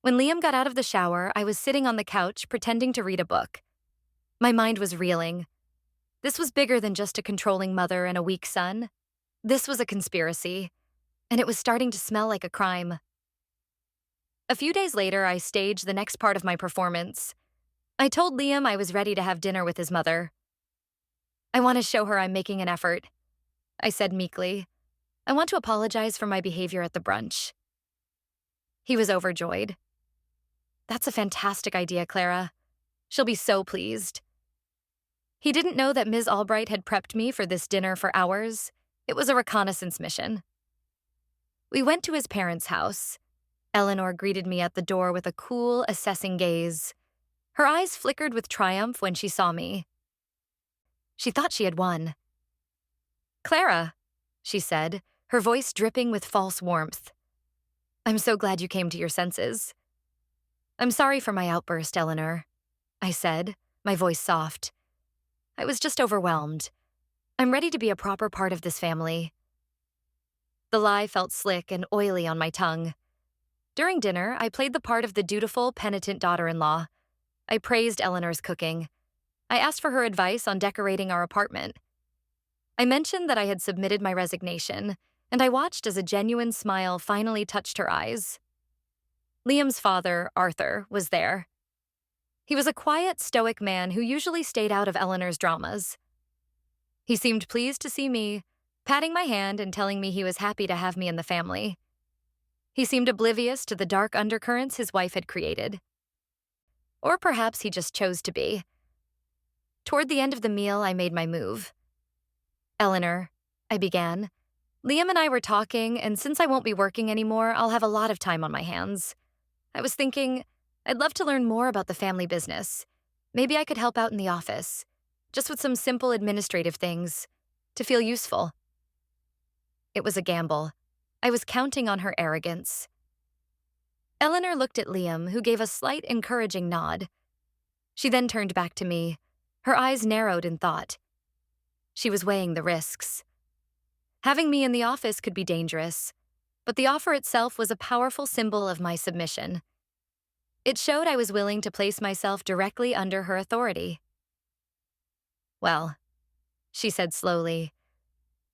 S1: When Liam got out of the shower, I was sitting on the couch pretending to read a book. My mind was reeling. This was bigger than just a controlling mother and a weak son. This was a conspiracy, and it was starting to smell like a crime. A few days later, I staged the next part of my performance. I told Liam I was ready to have dinner with his mother. I want to show her I'm making an effort, I said meekly. I want to apologize for my behavior at the brunch. He was overjoyed. That's a fantastic idea, Clara. She'll be so pleased. He didn't know that Ms. Albright had prepped me for this dinner for hours. It was a reconnaissance mission. We went to his parents' house. Eleanor greeted me at the door with a cool, assessing gaze. Her eyes flickered with triumph when she saw me. She thought she had won. Clara, she said, her voice dripping with false warmth. I'm so glad you came to your senses. I'm sorry for my outburst, Eleanor, I said, my voice soft. I was just overwhelmed. I'm ready to be a proper part of this family. The lie felt slick and oily on my tongue. During dinner, I played the part of the dutiful, penitent daughter-in-law. I praised Eleanor's cooking. I asked for her advice on decorating our apartment. I mentioned that I had submitted my resignation, and I watched as a genuine smile finally touched her eyes. Liam's father, Arthur, was there. He was a quiet, stoic man who usually stayed out of Eleanor's dramas. He seemed pleased to see me, patting my hand and telling me he was happy to have me in the family. He seemed oblivious to the dark undercurrents his wife had created. Or perhaps he just chose to be. Toward the end of the meal, I made my move. Eleanor, I began. Liam and I were talking, and since I won't be working anymore, I'll have a lot of time on my hands. I was thinking, I'd love to learn more about the family business. Maybe I could help out in the office, just with some simple administrative things, to feel useful. It was a gamble. I was counting on her arrogance. Eleanor looked at Liam, who gave a slight, encouraging nod. She then turned back to me. Her eyes narrowed in thought. She was weighing the risks. Having me in the office could be dangerous, but the offer itself was a powerful symbol of my submission. It showed I was willing to place myself directly under her authority. Well, she said slowly,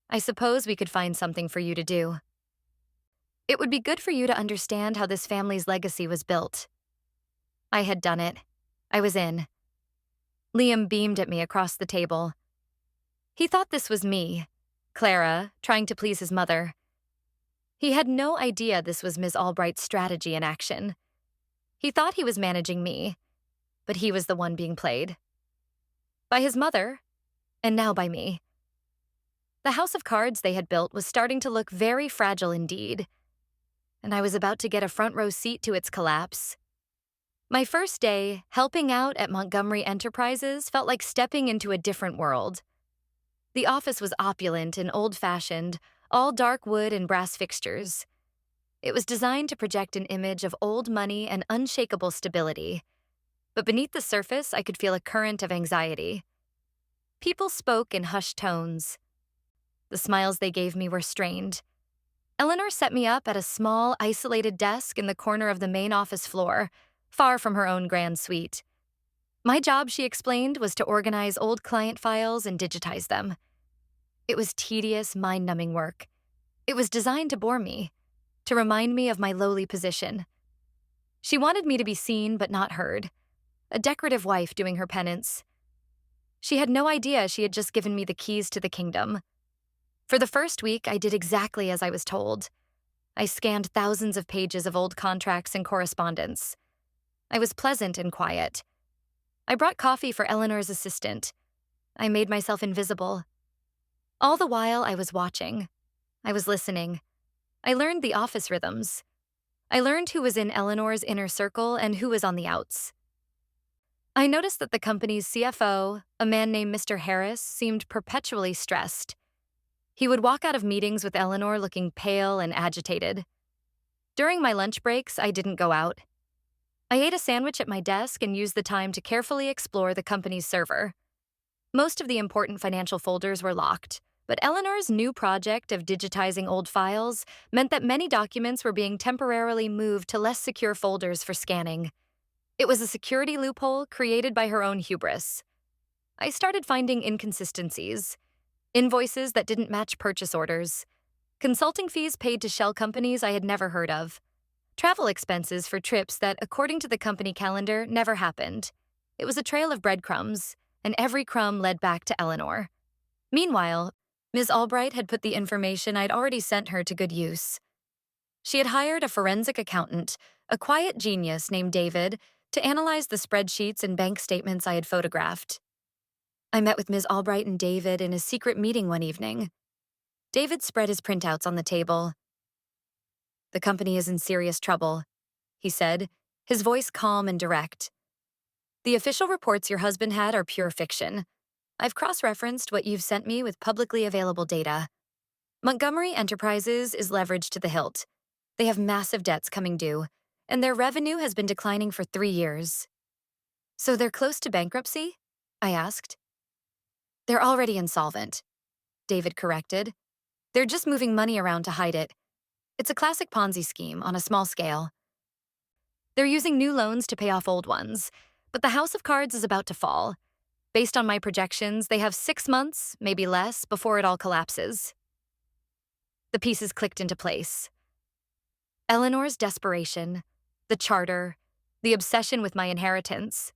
S1: I suppose we could find something for you to do. It would be good for you to understand how this family's legacy was built. I had done it. I was in. Liam beamed at me across the table. He thought this was me, Clara, trying to please his mother. He had no idea this was Ms. Albright's strategy in action. He thought he was managing me, but he was the one being played. By his mother, and now by me. The house of cards they had built was starting to look very fragile indeed, and I was about to get a front row seat to its collapse. My first day, helping out at Montgomery Enterprises, felt like stepping into a different world. The office was opulent and old-fashioned, all dark wood and brass fixtures. It was designed to project an image of old money and unshakable stability. But beneath the surface, I could feel a current of anxiety. People spoke in hushed tones. The smiles they gave me were strained. Eleanor set me up at a small, isolated desk in the corner of the main office floor, far from her own grand suite. My job, she explained, was to organize old client files and digitize them. It was tedious, mind-numbing work. It was designed to bore me, to remind me of my lowly position. She wanted me to be seen but not heard, a decorative wife doing her penance. She had no idea she had just given me the keys to the kingdom. For the first week, I did exactly as I was told. I scanned thousands of pages of old contracts and correspondence. I was pleasant and quiet. I brought coffee for Eleanor's assistant. I made myself invisible. All the while, I was watching. I was listening. I learned the office rhythms. I learned who was in Eleanor's inner circle and who was on the outs. I noticed that the company's CFO, a man named Mr. Harris, seemed perpetually stressed. He would walk out of meetings with Eleanor looking pale and agitated. During my lunch breaks, I didn't go out. I ate a sandwich at my desk and used the time to carefully explore the company's server. Most of the important financial folders were locked, but Eleanor's new project of digitizing old files meant that many documents were being temporarily moved to less secure folders for scanning. It was a security loophole created by her own hubris. I started finding inconsistencies. Invoices that didn't match purchase orders. Consulting fees paid to shell companies I had never heard of. Travel expenses for trips that, according to the company calendar, never happened. It was a trail of breadcrumbs, and every crumb led back to Eleanor. Meanwhile, Ms. Albright had put the information I'd already sent her to good use. She had hired a forensic accountant, a quiet genius named David, to analyze the spreadsheets and bank statements I had photographed. I met with Ms. Albright and David in a secret meeting one evening. David spread his printouts on the table. "The company is in serious trouble," he said, his voice calm and direct. "The official reports your husband had are pure fiction. I've cross-referenced what you've sent me with publicly available data. Montgomery Enterprises is leveraged to the hilt. They have massive debts coming due, and their revenue has been declining for 3 years." "So they're close to bankruptcy?" I asked. "They're already insolvent," David corrected. "They're just moving money around to hide it. It's a classic Ponzi scheme on a small scale. They're using new loans to pay off old ones, but the house of cards is about to fall. Based on my projections, they have 6 months, maybe less, before it all collapses." The pieces clicked into place. Eleanor's desperation, the charter, the obsession with my inheritance.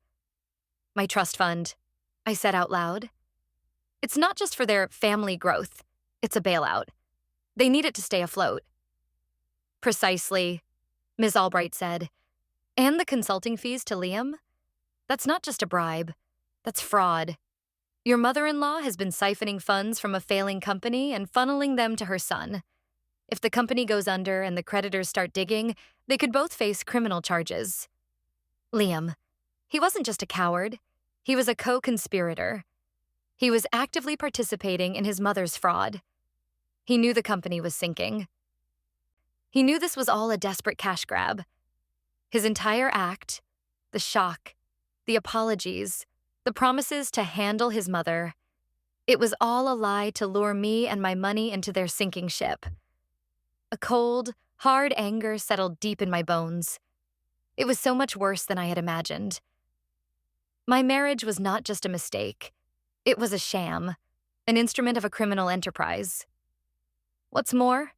S1: "My trust fund," I said out loud. "It's not just for their family growth. It's a bailout. They need it to stay afloat." "Precisely," Ms. Albright said. "And the consulting fees to Liam? That's not just a bribe. That's fraud. Your mother-in-law has been siphoning funds from a failing company and funneling them to her son. If the company goes under and the creditors start digging, they could both face criminal charges. Liam, he wasn't just a coward. He was a co-conspirator. He was actively participating in his mother's fraud. He knew the company was sinking. He knew this was all a desperate cash grab. His entire act, the shock, the apologies, the promises to handle his mother, it was all a lie to lure me and my money into their sinking ship. A cold, hard anger settled deep in my bones. It was so much worse than I had imagined. My marriage was not just a mistake. It was a sham, an instrument of a criminal enterprise. "What's more,"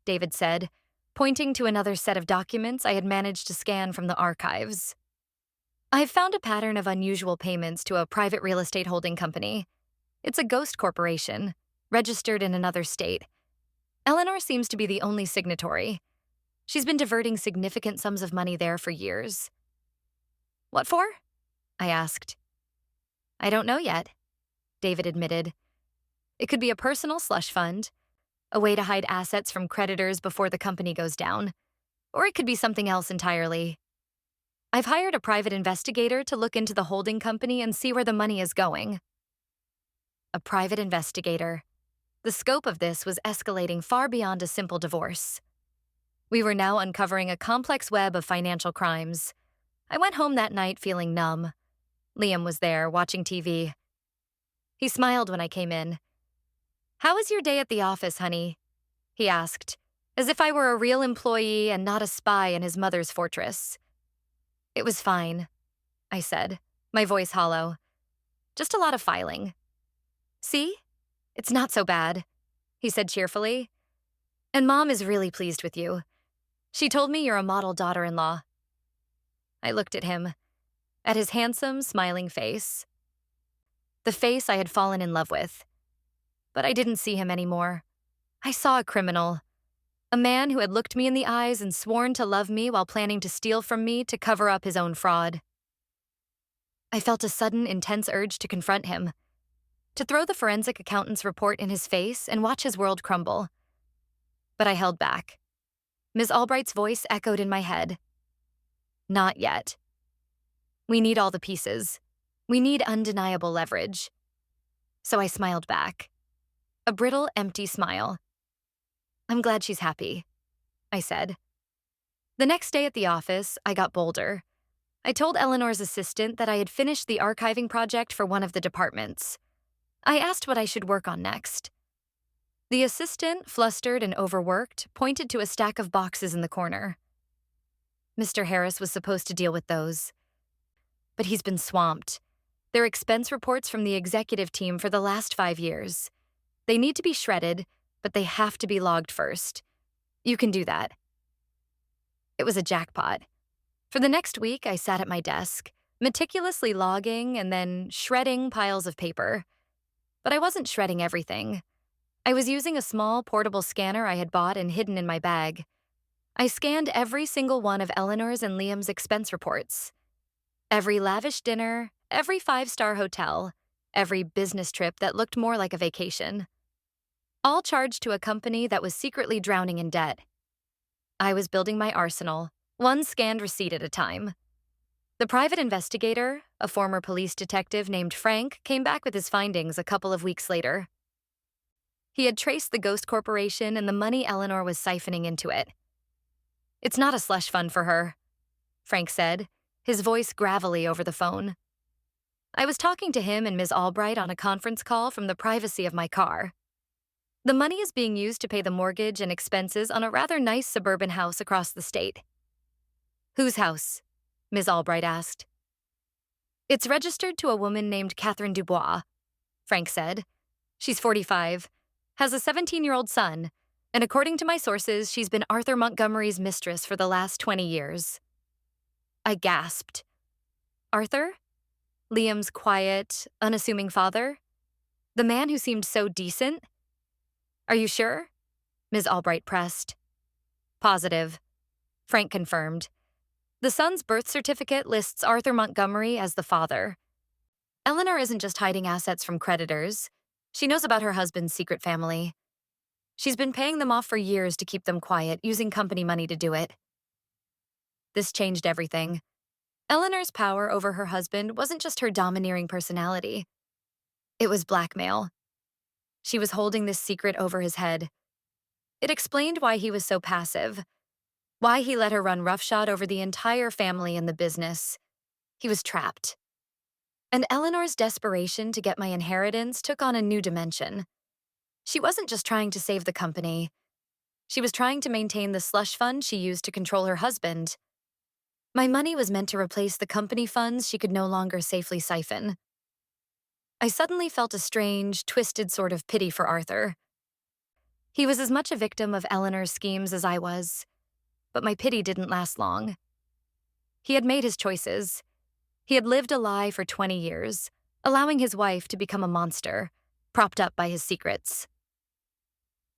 S1: David said, pointing to another set of documents I had managed to scan from the archives. "I've found a pattern of unusual payments to a private real estate holding company. It's a ghost corporation, registered in another state. Eleanor seems to be the only signatory. She's been diverting significant sums of money there for years." "What for?" I asked. "I don't know yet," David admitted. "It could be a personal slush fund, a way to hide assets from creditors before the company goes down, or it could be something else entirely. I've hired a private investigator to look into the holding company and see where the money is going." A private investigator. The scope of this was escalating far beyond a simple divorce. We were now uncovering a complex web of financial crimes. I went home that night feeling numb. Liam was there, watching TV. He smiled when I came in. "How was your day at the office, honey?" he asked, as if I were a real employee and not a spy in his mother's fortress. "It was fine," I said, my voice hollow. "Just a lot of filing." "See? It's not so bad," he said cheerfully. "And Mom is really pleased with you. She told me you're a model daughter-in-law." I looked at him, at his handsome, smiling face. The face I had fallen in love with. But I didn't see him anymore. I saw a criminal. A man who had looked me in the eyes and sworn to love me while planning to steal from me to cover up his own fraud. I felt a sudden, intense urge to confront him, to throw the forensic accountant's report in his face and watch his world crumble. But I held back. Ms. Albright's voice echoed in my head. "Not yet. We need all the pieces. We need undeniable leverage." So I smiled back. A brittle, empty smile. "I'm glad she's happy," I said. The next day at the office, I got bolder. I told Eleanor's assistant that I had finished the archiving project for one of the departments. I asked what I should work on next. The assistant, flustered and overworked, pointed to a stack of boxes in the corner. "Mr. Harris was supposed to deal with those. But he's been swamped. They're expense reports from the executive team for the last 5 years. They need to be shredded, but they have to be logged first. You can do that." It was a jackpot. For the next week, I sat at my desk, meticulously logging and then shredding piles of paper. But I wasn't shredding everything. I was using a small, portable scanner I had bought and hidden in my bag. I scanned every single one of Eleanor's and Liam's expense reports. Every lavish dinner, every 5-star hotel, every business trip that looked more like a vacation. All charged to a company that was secretly drowning in debt. I was building my arsenal, one scanned receipt at a time. The private investigator, a former police detective named Frank, came back with his findings a couple of weeks later. He had traced the ghost corporation and the money Eleanor was siphoning into it. "It's not a slush fund for her," Frank said, his voice gravelly over the phone. I was talking to him and Ms. Albright on a conference call from the privacy of my car. "The money is being used to pay the mortgage and expenses on a rather nice suburban house across the state." "Whose house?" Ms. Albright asked. "It's registered to a woman named Catherine Dubois," Frank said. "She's 45, has a 17-year-old son, and according to my sources, she's been Arthur Montgomery's mistress for the last 20 years. I gasped. Arthur? Liam's quiet, unassuming father? The man who seemed so decent? "Are you sure?" Ms. Albright pressed. "Positive," Frank confirmed. "The son's birth certificate lists Arthur Montgomery as the father. Eleanor isn't just hiding assets from creditors. She knows about her husband's secret family. She's been paying them off for years to keep them quiet, using company money to do it." This changed everything. Eleanor's power over her husband wasn't just her domineering personality. It was blackmail. She was holding this secret over his head. It explained why he was so passive, why he let her run roughshod over the entire family and the business. He was trapped. And Eleanor's desperation to get my inheritance took on a new dimension. She wasn't just trying to save the company. She was trying to maintain the slush fund she used to control her husband. My money was meant to replace the company funds she could no longer safely siphon. I suddenly felt a strange, twisted sort of pity for Arthur. He was as much a victim of Eleanor's schemes as I was, but my pity didn't last long. He had made his choices. He had lived a lie for 20 years, allowing his wife to become a monster, propped up by his secrets.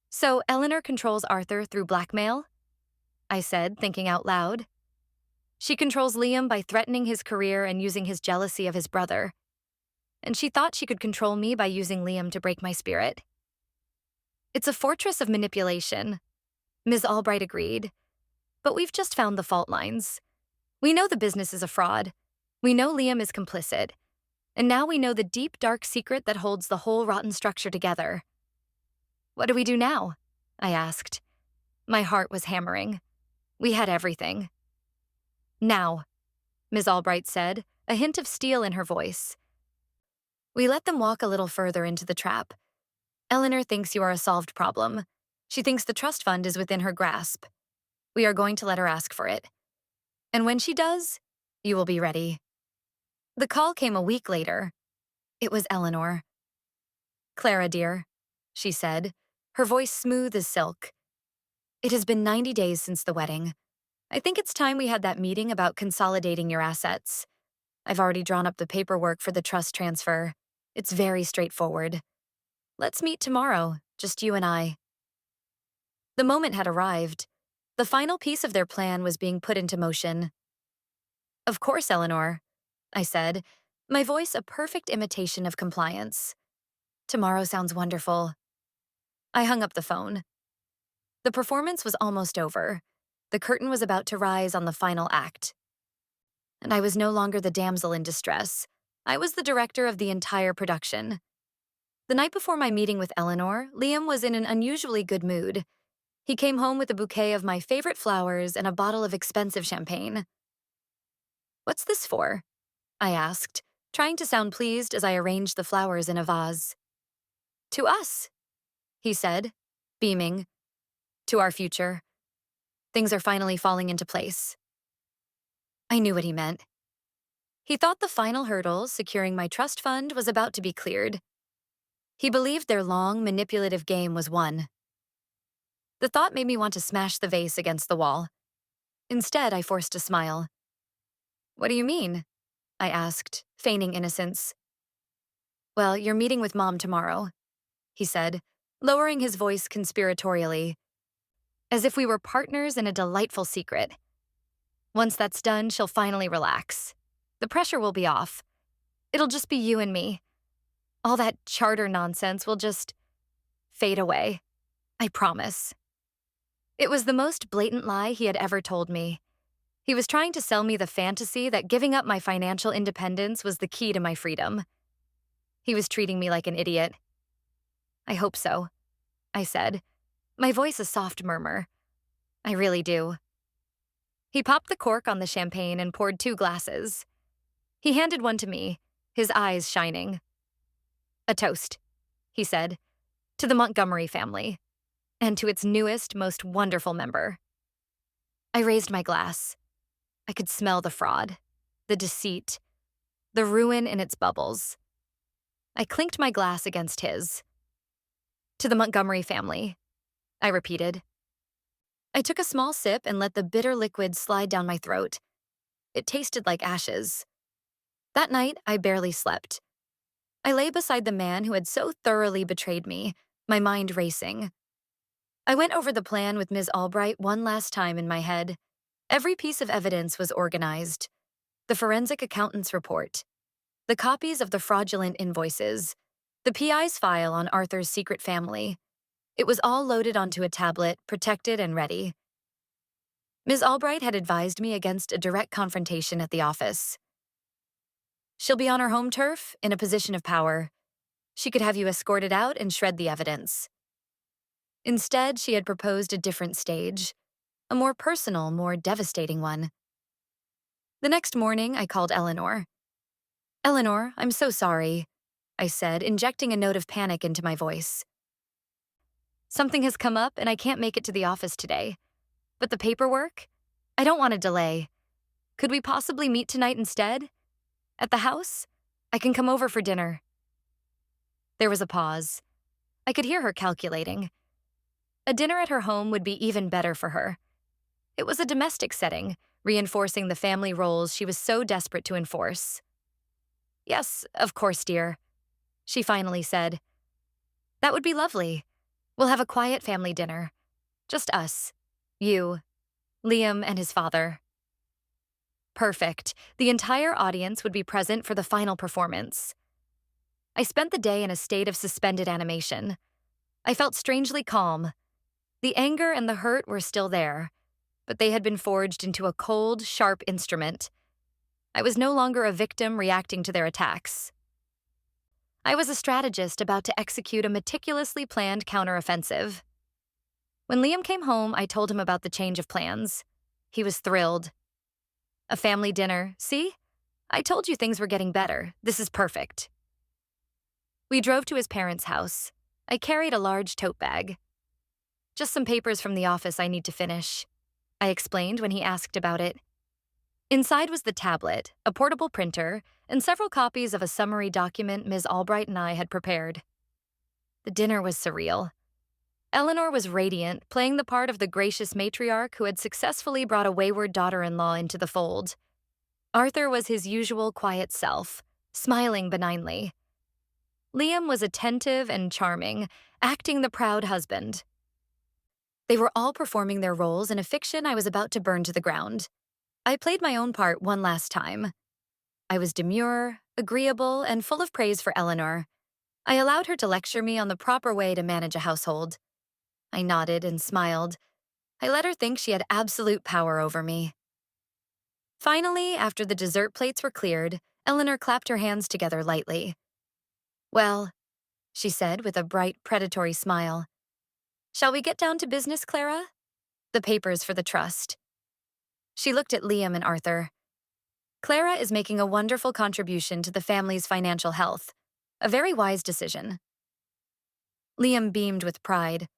S1: "So Eleanor controls Arthur through blackmail?" I said, thinking out loud. "She controls Liam by threatening his career and using his jealousy of his brother. And she thought she could control me by using Liam to break my spirit." "It's a fortress of manipulation," Ms. Albright agreed. "But we've just found the fault lines. We know the business is a fraud. We know Liam is complicit. And now we know the deep, dark secret that holds the whole rotten structure together." What do we do now? I asked. My heart was hammering. We had everything. Now, Ms. Albright said, a hint of steel in her voice. We let them walk a little further into the trap. Eleanor thinks you are a solved problem. She thinks the trust fund is within her grasp. We are going to let her ask for it. And when she does, you will be ready. The call came a week later. It was Eleanor. Clara, dear, she said, her voice smooth as silk. It has been 90 days since the wedding. I think it's time we had that meeting about consolidating your assets. I've already drawn up the paperwork for the trust transfer. It's very straightforward. Let's meet tomorrow, just you and I. The moment had arrived. The final piece of their plan was being put into motion. Of course, Eleanor, I said, my voice a perfect imitation of compliance. Tomorrow sounds wonderful. I hung up the phone. The performance was almost over. The curtain was about to rise on the final act. And I was no longer the damsel in distress. I was the director of the entire production. The night before my meeting with Eleanor, Liam was in an unusually good mood. He came home with a bouquet of my favorite flowers and a bottle of expensive champagne. What's this for? I asked, trying to sound pleased as I arranged the flowers in a vase. To us, he said, beaming. To our future. Things are finally falling into place. I knew what he meant. He thought the final hurdle, securing my trust fund, was about to be cleared. He believed their long, manipulative game was won. The thought made me want to smash the vase against the wall. Instead, I forced a smile. What do you mean? I asked, feigning innocence. Well, you're meeting with Mom tomorrow, he said, lowering his voice conspiratorially, as if we were partners in a delightful secret. Once that's done, she'll finally relax. The pressure will be off. It'll just be you and me. All that charter nonsense will just fade away. I promise. It was the most blatant lie he had ever told me. He was trying to sell me the fantasy that giving up my financial independence was the key to my freedom. He was treating me like an idiot. I hope so, I said, my voice a soft murmur. I really do. He popped the cork on the champagne and poured 2 glasses. He handed one to me, his eyes shining. A toast, he said, to the Montgomery family, and to its newest, most wonderful member. I raised my glass. I could smell the fraud, the deceit, the ruin in its bubbles. I clinked my glass against his. To the Montgomery family, I repeated. I took a small sip and let the bitter liquid slide down my throat. It tasted like ashes. That night, I barely slept. I lay beside the man who had so thoroughly betrayed me, my mind racing. I went over the plan with Ms. Albright one last time in my head. Every piece of evidence was organized. The forensic accountant's report, the copies of the fraudulent invoices, the PI's file on Arthur's secret family. It was all loaded onto a tablet, protected and ready. Ms. Albright had advised me against a direct confrontation at the office. She'll be on her home turf, in a position of power. She could have you escorted out and shred the evidence. Instead, she had proposed a different stage, a more personal, more devastating one. The next morning, I called Eleanor. Eleanor, I'm so sorry, I said, injecting a note of panic into my voice. Something has come up and I can't make it to the office today. But the paperwork? I don't want to delay. Could we possibly meet tonight instead? At the house? I can come over for dinner. There was a pause. I could hear her calculating. A dinner at her home would be even better for her. It was a domestic setting, reinforcing the family roles she was so desperate to enforce. Yes, of course, dear, she finally said. That would be lovely. We'll have a quiet family dinner. Just us. You, Liam, and his father. Perfect. The entire audience would be present for the final performance. I spent the day in a state of suspended animation. I felt strangely calm. The anger and the hurt were still there, but they had been forged into a cold, sharp instrument. I was no longer a victim reacting to their attacks. I was a strategist about to execute a meticulously planned counteroffensive. When Liam came home, I told him about the change of plans. He was thrilled. A family dinner. See? I told you things were getting better. This is perfect. We drove to his parents' house. I carried a large tote bag. Just some papers from the office I need to finish, I explained when he asked about it. Inside was the tablet, a portable printer, and several copies of a summary document Ms. Albright and I had prepared. The dinner was surreal. Eleanor was radiant, playing the part of the gracious matriarch who had successfully brought a wayward daughter-in-law into the fold. Arthur was his usual quiet self, smiling benignly. Liam was attentive and charming, acting the proud husband. They were all performing their roles in a fiction I was about to burn to the ground. I played my own part one last time. I was demure, agreeable, and full of praise for Eleanor. I allowed her to lecture me on the proper way to manage a household. I nodded and smiled. I let her think she had absolute power over me. Finally, after the dessert plates were cleared, Eleanor clapped her hands together lightly. "Well," she said with a bright, predatory smile. "Shall we get down to business, Clara? The papers for the trust." She looked at Liam and Arthur. "Clara is making a wonderful contribution to the family's financial health. A very wise decision." Liam beamed with pride.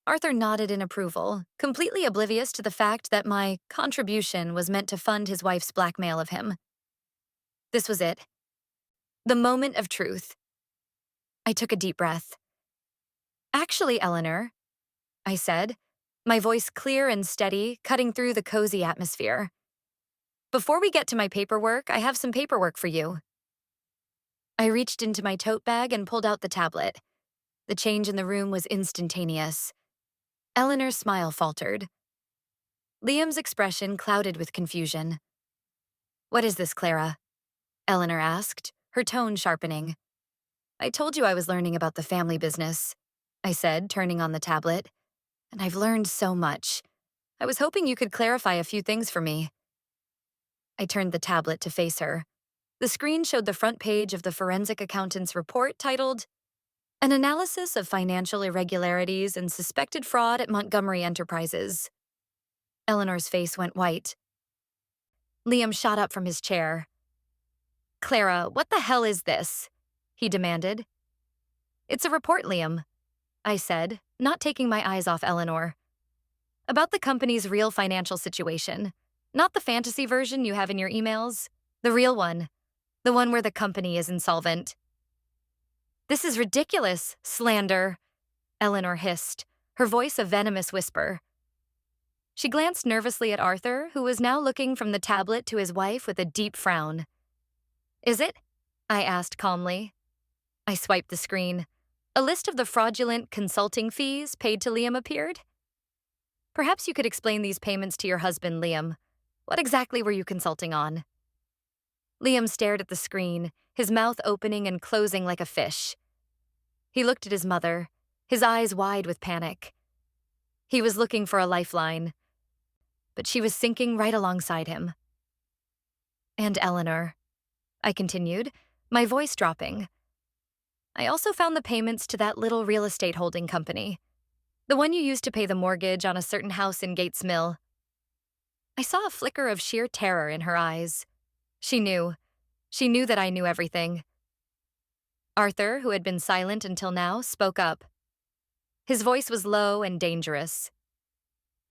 S1: Arthur nodded in approval, completely oblivious to the fact that my contribution was meant to fund his wife's blackmail of him. This was it. The moment of truth. I took a deep breath. "Actually, Eleanor," I said, my voice clear and steady, cutting through the cozy atmosphere. "Before we get to my paperwork, I have some paperwork for you." I reached into my tote bag and pulled out the tablet. The change in the room was instantaneous. Eleanor's smile faltered. Liam's expression clouded with confusion. "What is this, Clara?" Eleanor asked, her tone sharpening. "I told you I was learning about the family business," I said, turning on the tablet. "And I've learned so much. I was hoping you could clarify a few things for me." I turned the tablet to face her. The screen showed the front page of the forensic accountant's report titled, "An Analysis of Financial Irregularities and Suspected Fraud at Montgomery Enterprises." Eleanor's face went white. Liam shot up from his chair. "Clara, what the hell is this?" he demanded. "It's a report, Liam," I said, not taking my eyes off Eleanor. "About the company's real financial situation. Not the fantasy version you have in your emails. The real one. The one where the company is insolvent." "This is ridiculous, slander," Eleanor hissed, her voice a venomous whisper. She glanced nervously at Arthur, who was now looking from the tablet to his wife with a deep frown. "Is it?" I asked calmly. I swiped the screen. A list of the fraudulent consulting fees paid to Liam appeared. "Perhaps you could explain these payments to your husband, Liam. What exactly were you consulting on?" Liam stared at the screen, his mouth opening and closing like a fish. He looked at his mother, his eyes wide with panic. He was looking for a lifeline, but she was sinking right alongside him. "And Eleanor," I continued, my voice dropping. "I also found the payments to that little real estate holding company, the one you used to pay the mortgage on a certain house in Gates Mill." I saw a flicker of sheer terror in her eyes. She knew. She knew that I knew everything. Arthur, who had been silent until now, spoke up. His voice was low and dangerous.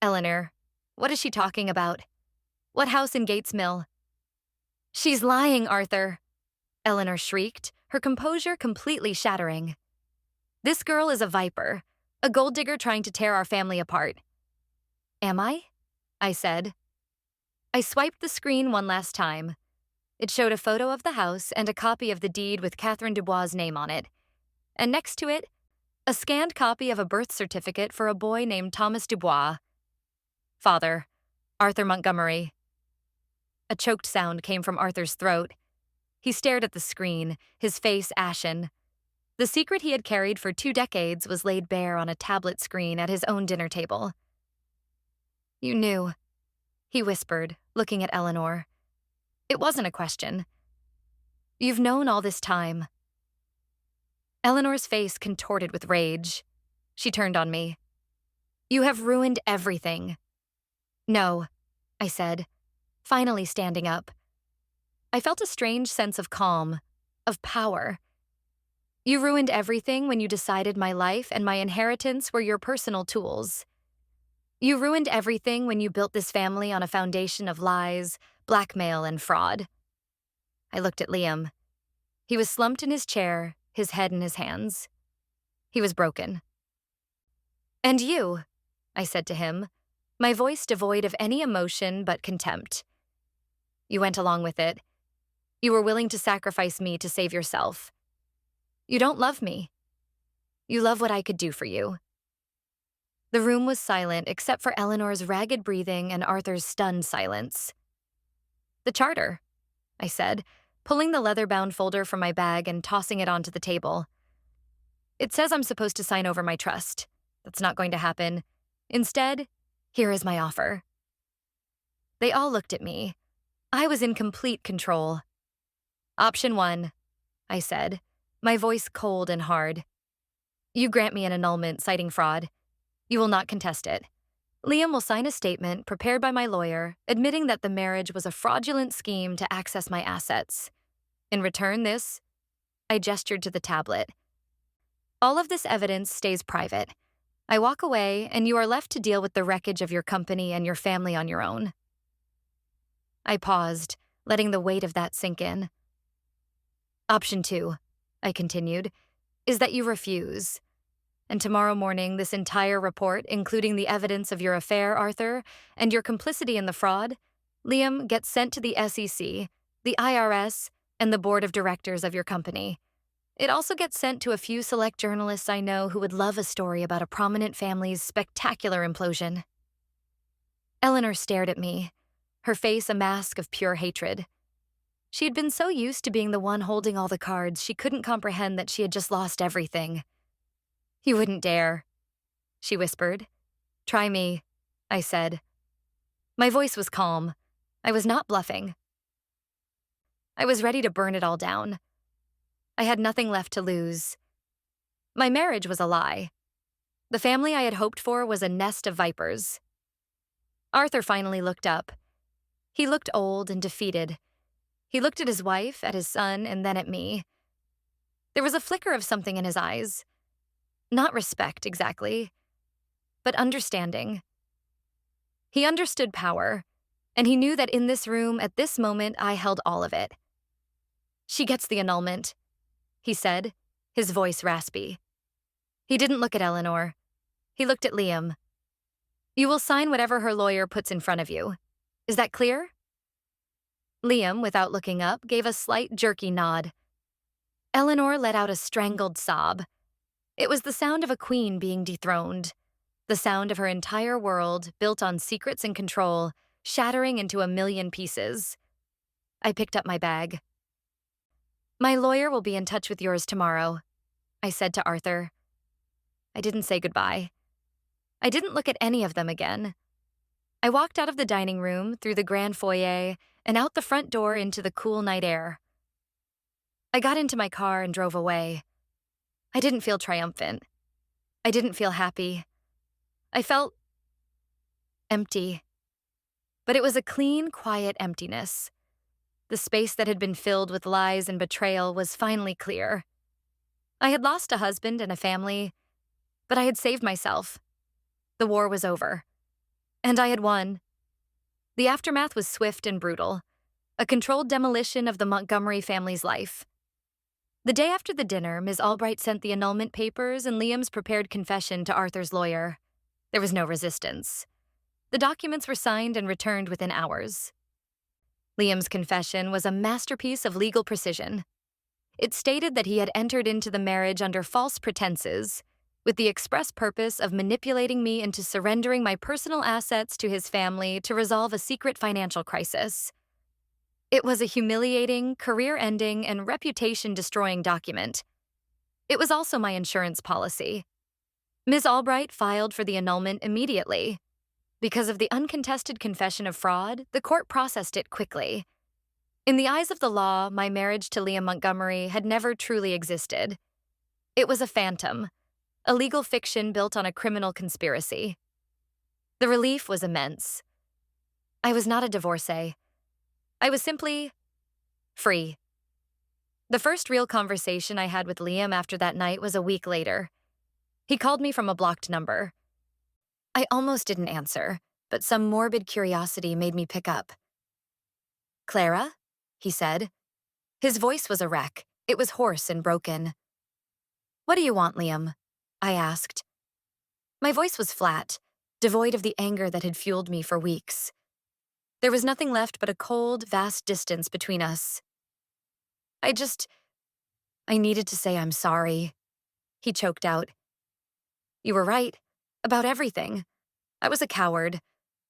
S1: "Eleanor, what is she talking about? What house in Gates Mill?" "She's lying, Arthur," Eleanor shrieked, her composure completely shattering. "This girl is a viper, a gold digger trying to tear our family apart." "Am I?" I said. I swiped the screen one last time. It showed a photo of the house and a copy of the deed with Catherine Dubois' name on it. And next to it, a scanned copy of a birth certificate for a boy named Thomas Dubois. Father, Arthur Montgomery. A choked sound came from Arthur's throat. He stared at the screen, his face ashen. The secret he had carried for 2 decades was laid bare on a tablet screen at his own dinner table. "You knew," he whispered, looking at Eleanor. It wasn't a question. "You've known all this time." Eleanor's face contorted with rage. She turned on me. "You have ruined everything." "No," I said, finally standing up. I felt a strange sense of calm, of power. "You ruined everything when you decided my life and my inheritance were your personal tools. You ruined everything when you built this family on a foundation of lies, blackmail, and fraud." I looked at Liam. He was slumped in his chair, his head in his hands. He was broken. "And you," I said to him, my voice devoid of any emotion but contempt. "You went along with it. You were willing to sacrifice me to save yourself. You don't love me. You love what I could do for you." The room was silent except for Eleanor's ragged breathing and Arthur's stunned silence. "The charter," I said, pulling the leather-bound folder from my bag and tossing it onto the table. "It says I'm supposed to sign over my trust. That's not going to happen. Instead, here is my offer." They all looked at me. I was in complete control. "Option 1, I said, my voice cold and hard. "You grant me an annulment citing fraud. You will not contest it. Liam will sign a statement prepared by my lawyer admitting that the marriage was a fraudulent scheme to access my assets. In return, this," I gestured to the tablet, "all of this evidence stays private. I walk away, and you are left to deal with the wreckage of your company and your family on your own." I paused, letting the weight of that sink in. "Option 2, I continued, "is that you refuse. And tomorrow morning, this entire report, including the evidence of your affair, Arthur, and your complicity in the fraud, Liam, gets sent to the SEC, the IRS, and the board of directors of your company. It also gets sent to a few select journalists I know who would love a story about a prominent family's spectacular implosion." Eleanor stared at me, her face a mask of pure hatred. She had been so used to being the one holding all the cards, she couldn't comprehend that she had just lost everything. "You wouldn't dare," she whispered. "Try me," I said. My voice was calm. I was not bluffing. I was ready to burn it all down. I had nothing left to lose. My marriage was a lie. The family I had hoped for was a nest of vipers. Arthur finally looked up. He looked old and defeated. He looked at his wife, at his son, and then at me. There was a flicker of something in his eyes. Not respect, exactly, but understanding. He understood power, and he knew that in this room, at this moment, I held all of it. "She gets the annulment," he said, his voice raspy. He didn't look at Eleanor. He looked at Liam. "You will sign whatever her lawyer puts in front of you. Is that clear?" Liam, without looking up, gave a slight, jerky nod. Eleanor let out a strangled sob. It was the sound of a queen being dethroned, the sound of her entire world, built on secrets and control, shattering into a million pieces. I picked up my bag. "My lawyer will be in touch with yours tomorrow," I said to Arthur. I didn't say goodbye. I didn't look at any of them again. I walked out of the dining room, through the grand foyer, and out the front door into the cool night air. I got into my car and drove away. I didn't feel triumphant. I didn't feel happy. I felt empty. But it was a clean, quiet emptiness. The space that had been filled with lies and betrayal was finally clear. I had lost a husband and a family, but I had saved myself. The war was over. And I had won. The aftermath was swift and brutal, a controlled demolition of the Montgomery family's life. The day after the dinner, Ms. Albright sent the annulment papers and Liam's prepared confession to Arthur's lawyer. There was no resistance. The documents were signed and returned within hours. Liam's confession was a masterpiece of legal precision. It stated that he had entered into the marriage under false pretenses, with the express purpose of manipulating me into surrendering my personal assets to his family to resolve a secret financial crisis. It was a humiliating, career-ending, and reputation-destroying document. It was also my insurance policy. Ms. Albright filed for the annulment immediately. Because of the uncontested confession of fraud, the court processed it quickly. In the eyes of the law, my marriage to Liam Montgomery had never truly existed. It was a phantom, a legal fiction built on a criminal conspiracy. The relief was immense. I was not a divorcee. I was simply free. The first real conversation I had with Liam after that night was a week later. He called me from a blocked number. I almost didn't answer, but some morbid curiosity made me pick up. "Clara?" he said. His voice was a wreck. It was hoarse and broken. "What do you want, Liam?" I asked. My voice was flat, devoid of the anger that had fueled me for weeks. There was nothing left but a cold, vast distance between us. I needed to say I'm sorry," he choked out. "You were right. About everything. I was a coward.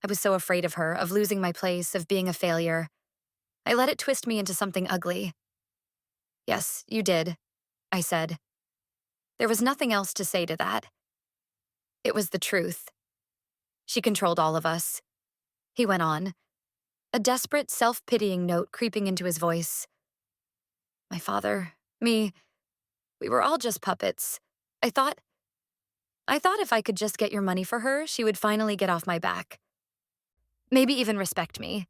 S1: I was so afraid of her, of losing my place, of being a failure. I let it twist me into something ugly." "Yes, you did," I said. There was nothing else to say to that. It was the truth. She controlled all of us. He went on, a desperate, self-pitying note creeping into his voice. "My father, me, we were all just puppets. I thought if I could just get your money for her, she would finally get off my back. Maybe even respect me."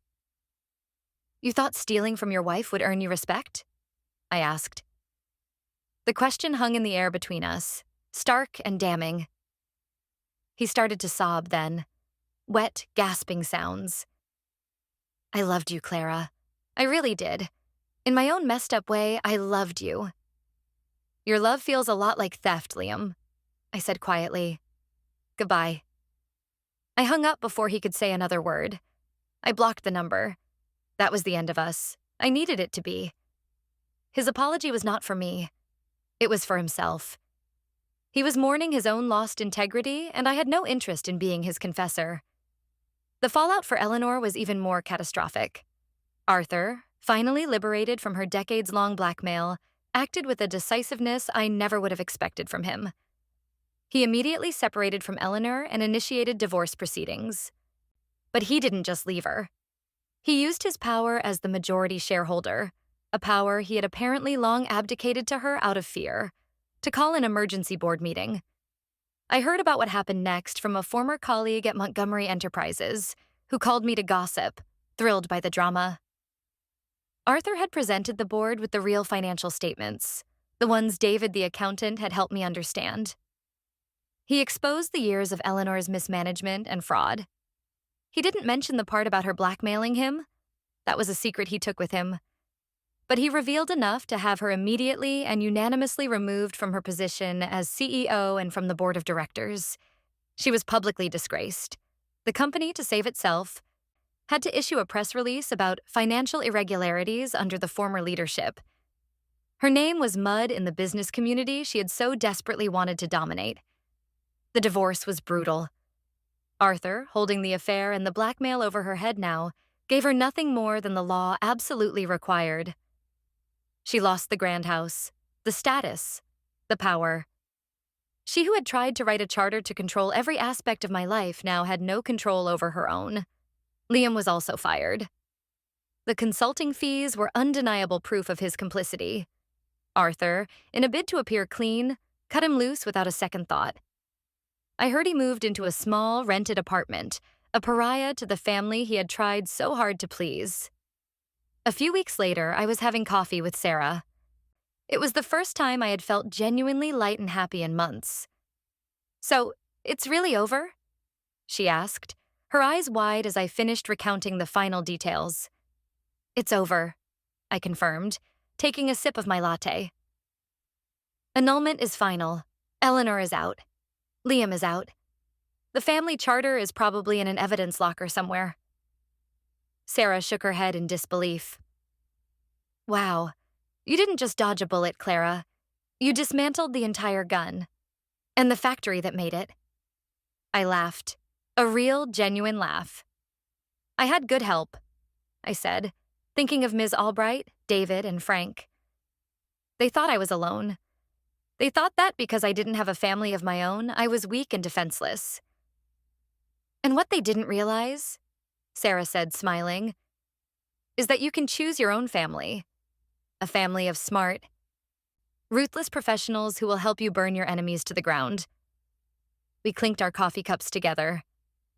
S1: "You thought stealing from your wife would earn you respect?" I asked. The question hung in the air between us, stark and damning. He started to sob then, wet, gasping sounds. "I loved you, Clara. I really did. In my own messed up way, I loved you." "Your love feels a lot like theft, Liam," I said quietly. "Goodbye." I hung up before he could say another word. I blocked the number. That was the end of us. I needed it to be. His apology was not for me. It was for himself. He was mourning his own lost integrity, and I had no interest in being his confessor. The fallout for Eleanor was even more catastrophic. Arthur, finally liberated from her decades-long blackmail, acted with a decisiveness I never would have expected from him. He immediately separated from Eleanor and initiated divorce proceedings. But he didn't just leave her. He used his power as the majority shareholder, a power he had apparently long abdicated to her out of fear, to call an emergency board meeting. I heard about what happened next from a former colleague at Montgomery Enterprises, who called me to gossip, thrilled by the drama. Arthur had presented the board with the real financial statements, the ones David the accountant had helped me understand. He exposed the years of Eleanor's mismanagement and fraud. He didn't mention the part about her blackmailing him. That was a secret he took with him. But he revealed enough to have her immediately and unanimously removed from her position as CEO and from the board of directors. She was publicly disgraced. The company, to save itself, had to issue a press release about financial irregularities under the former leadership. Her name was mud in the business community she had so desperately wanted to dominate. The divorce was brutal. Arthur, holding the affair and the blackmail over her head now, gave her nothing more than the law absolutely required. She lost the grand house, the status, the power. She who had tried to write a charter to control every aspect of my life now had no control over her own. Liam was also fired. The consulting fees were undeniable proof of his complicity. Arthur, in a bid to appear clean, cut him loose without a second thought. I heard he moved into a small, rented apartment, a pariah to the family he had tried so hard to please. A few weeks later, I was having coffee with Sarah. It was the first time I had felt genuinely light and happy in months. "So, it's really over?" she asked, her eyes wide as I finished recounting the final details. "It's over," I confirmed, taking a sip of my latte. "Annulment is final. Eleanor is out. Liam is out. The family charter is probably in an evidence locker somewhere." Sarah shook her head in disbelief. "Wow, you didn't just dodge a bullet, Clara. You dismantled the entire gun. And the factory that made it." I laughed. A real, genuine laugh. "I had good help," I said, thinking of Ms. Albright, David, and Frank. They thought I was alone. They thought that because I didn't have a family of my own, I was weak and defenseless. "And what they didn't realize," Sarah said, smiling, "is that you can choose your own family. A family of smart, Ruthless professionals who will help you burn your enemies to the ground. We clinked our coffee cups together.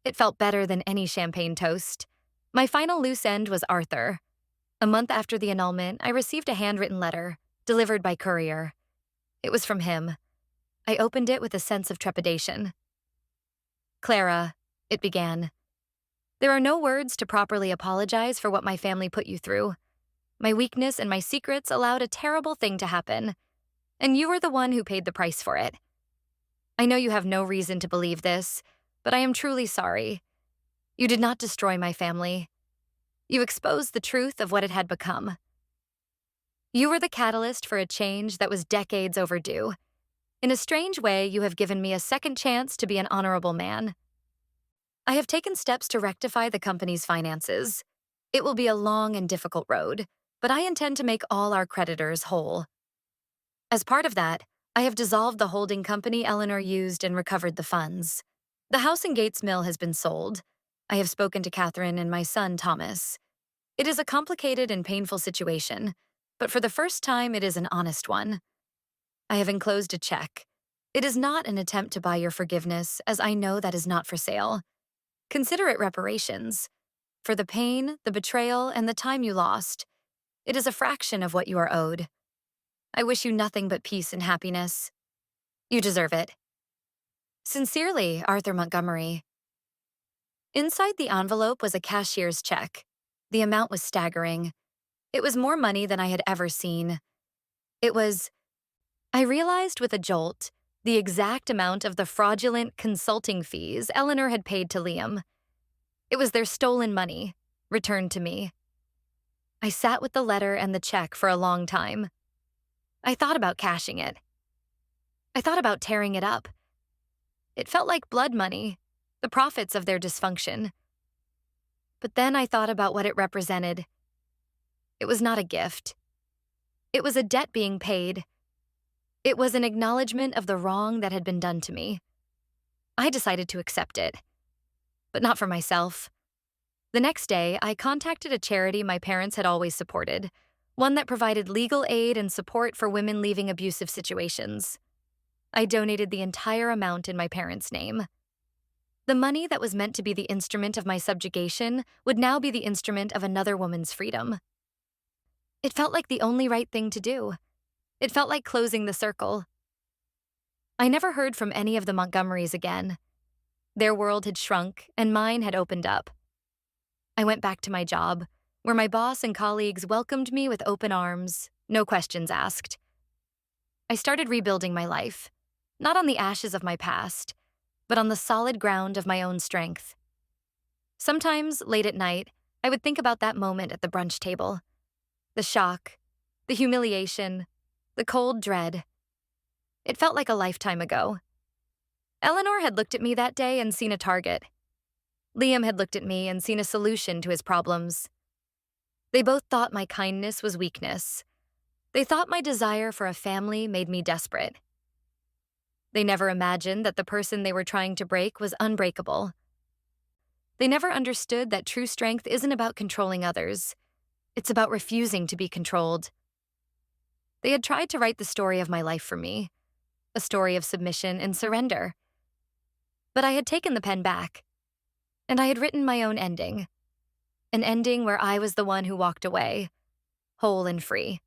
S1: It felt better than any champagne toast. My final loose end was Arthur. A month after the annulment, I received a handwritten letter, delivered by courier. It was from him. I opened it with a sense of trepidation. Clara, it began. There are no words to properly apologize for what my family put you through. My weakness and my secrets allowed a terrible thing to happen, and you were the one who paid the price for it. I know you have no reason to believe this, but I am truly sorry. You did not destroy my family. You exposed the truth of what it had become. You were the catalyst for a change that was decades overdue. In a strange way, you have given me a second chance to be an honorable man. I have taken steps to rectify the company's finances. It will be a long and difficult road, but I intend to make all our creditors whole. As part of that, I have dissolved the holding company Eleanor used and recovered the funds. The house in Gates Mill has been sold. I have spoken to Catherine and my son, Thomas. It is a complicated and painful situation, but for the first time, it is an honest one. I have enclosed a check. It is not an attempt to buy your forgiveness, as I know that is not for sale. Consider it reparations. For the pain, the betrayal, and the time you lost, it is a fraction of what you are owed. I wish you nothing but peace and happiness. You deserve it. Sincerely, Arthur Montgomery. Inside the envelope was a cashier's check. The amount was staggering. It was more money than I had ever seen. I realized with a jolt the exact amount of the fraudulent consulting fees Eleanor had paid to Liam. It was their stolen money, returned to me. I sat with the letter and the check for a long time. I thought about cashing it. I thought about tearing it up. It felt like blood money, the profits of their dysfunction. But then I thought about what it represented. It was not a gift. It was a debt being paid. It was an acknowledgement of the wrong that had been done to me. I decided to accept it, but not for myself. The next day, I contacted a charity my parents had always supported, one that provided legal aid and support for women leaving abusive situations. I donated the entire amount in my parents' name. The money that was meant to be the instrument of my subjugation would now be the instrument of another woman's freedom. It felt like the only right thing to do. It felt like closing the circle. I never heard from any of the Montgomerys again. Their world had shrunk, and mine had opened up. I went back to my job, where my boss and colleagues welcomed me with open arms, no questions asked. I started rebuilding my life, not on the ashes of my past, but on the solid ground of my own strength. Sometimes, late at night, I would think about that moment at the brunch table. The shock, the humiliation, the cold dread. It felt like a lifetime ago. Eleanor had looked at me that day and seen a target. Liam had looked at me and seen a solution to his problems. They both thought my kindness was weakness. They thought my desire for a family made me desperate. They never imagined that the person they were trying to break was unbreakable. They never understood that true strength isn't about controlling others. It's about refusing to be controlled. They had tried to write the story of my life for me, a story of submission and surrender. But I had taken the pen back, and I had written my own ending, an ending where I was the one who walked away, whole and free.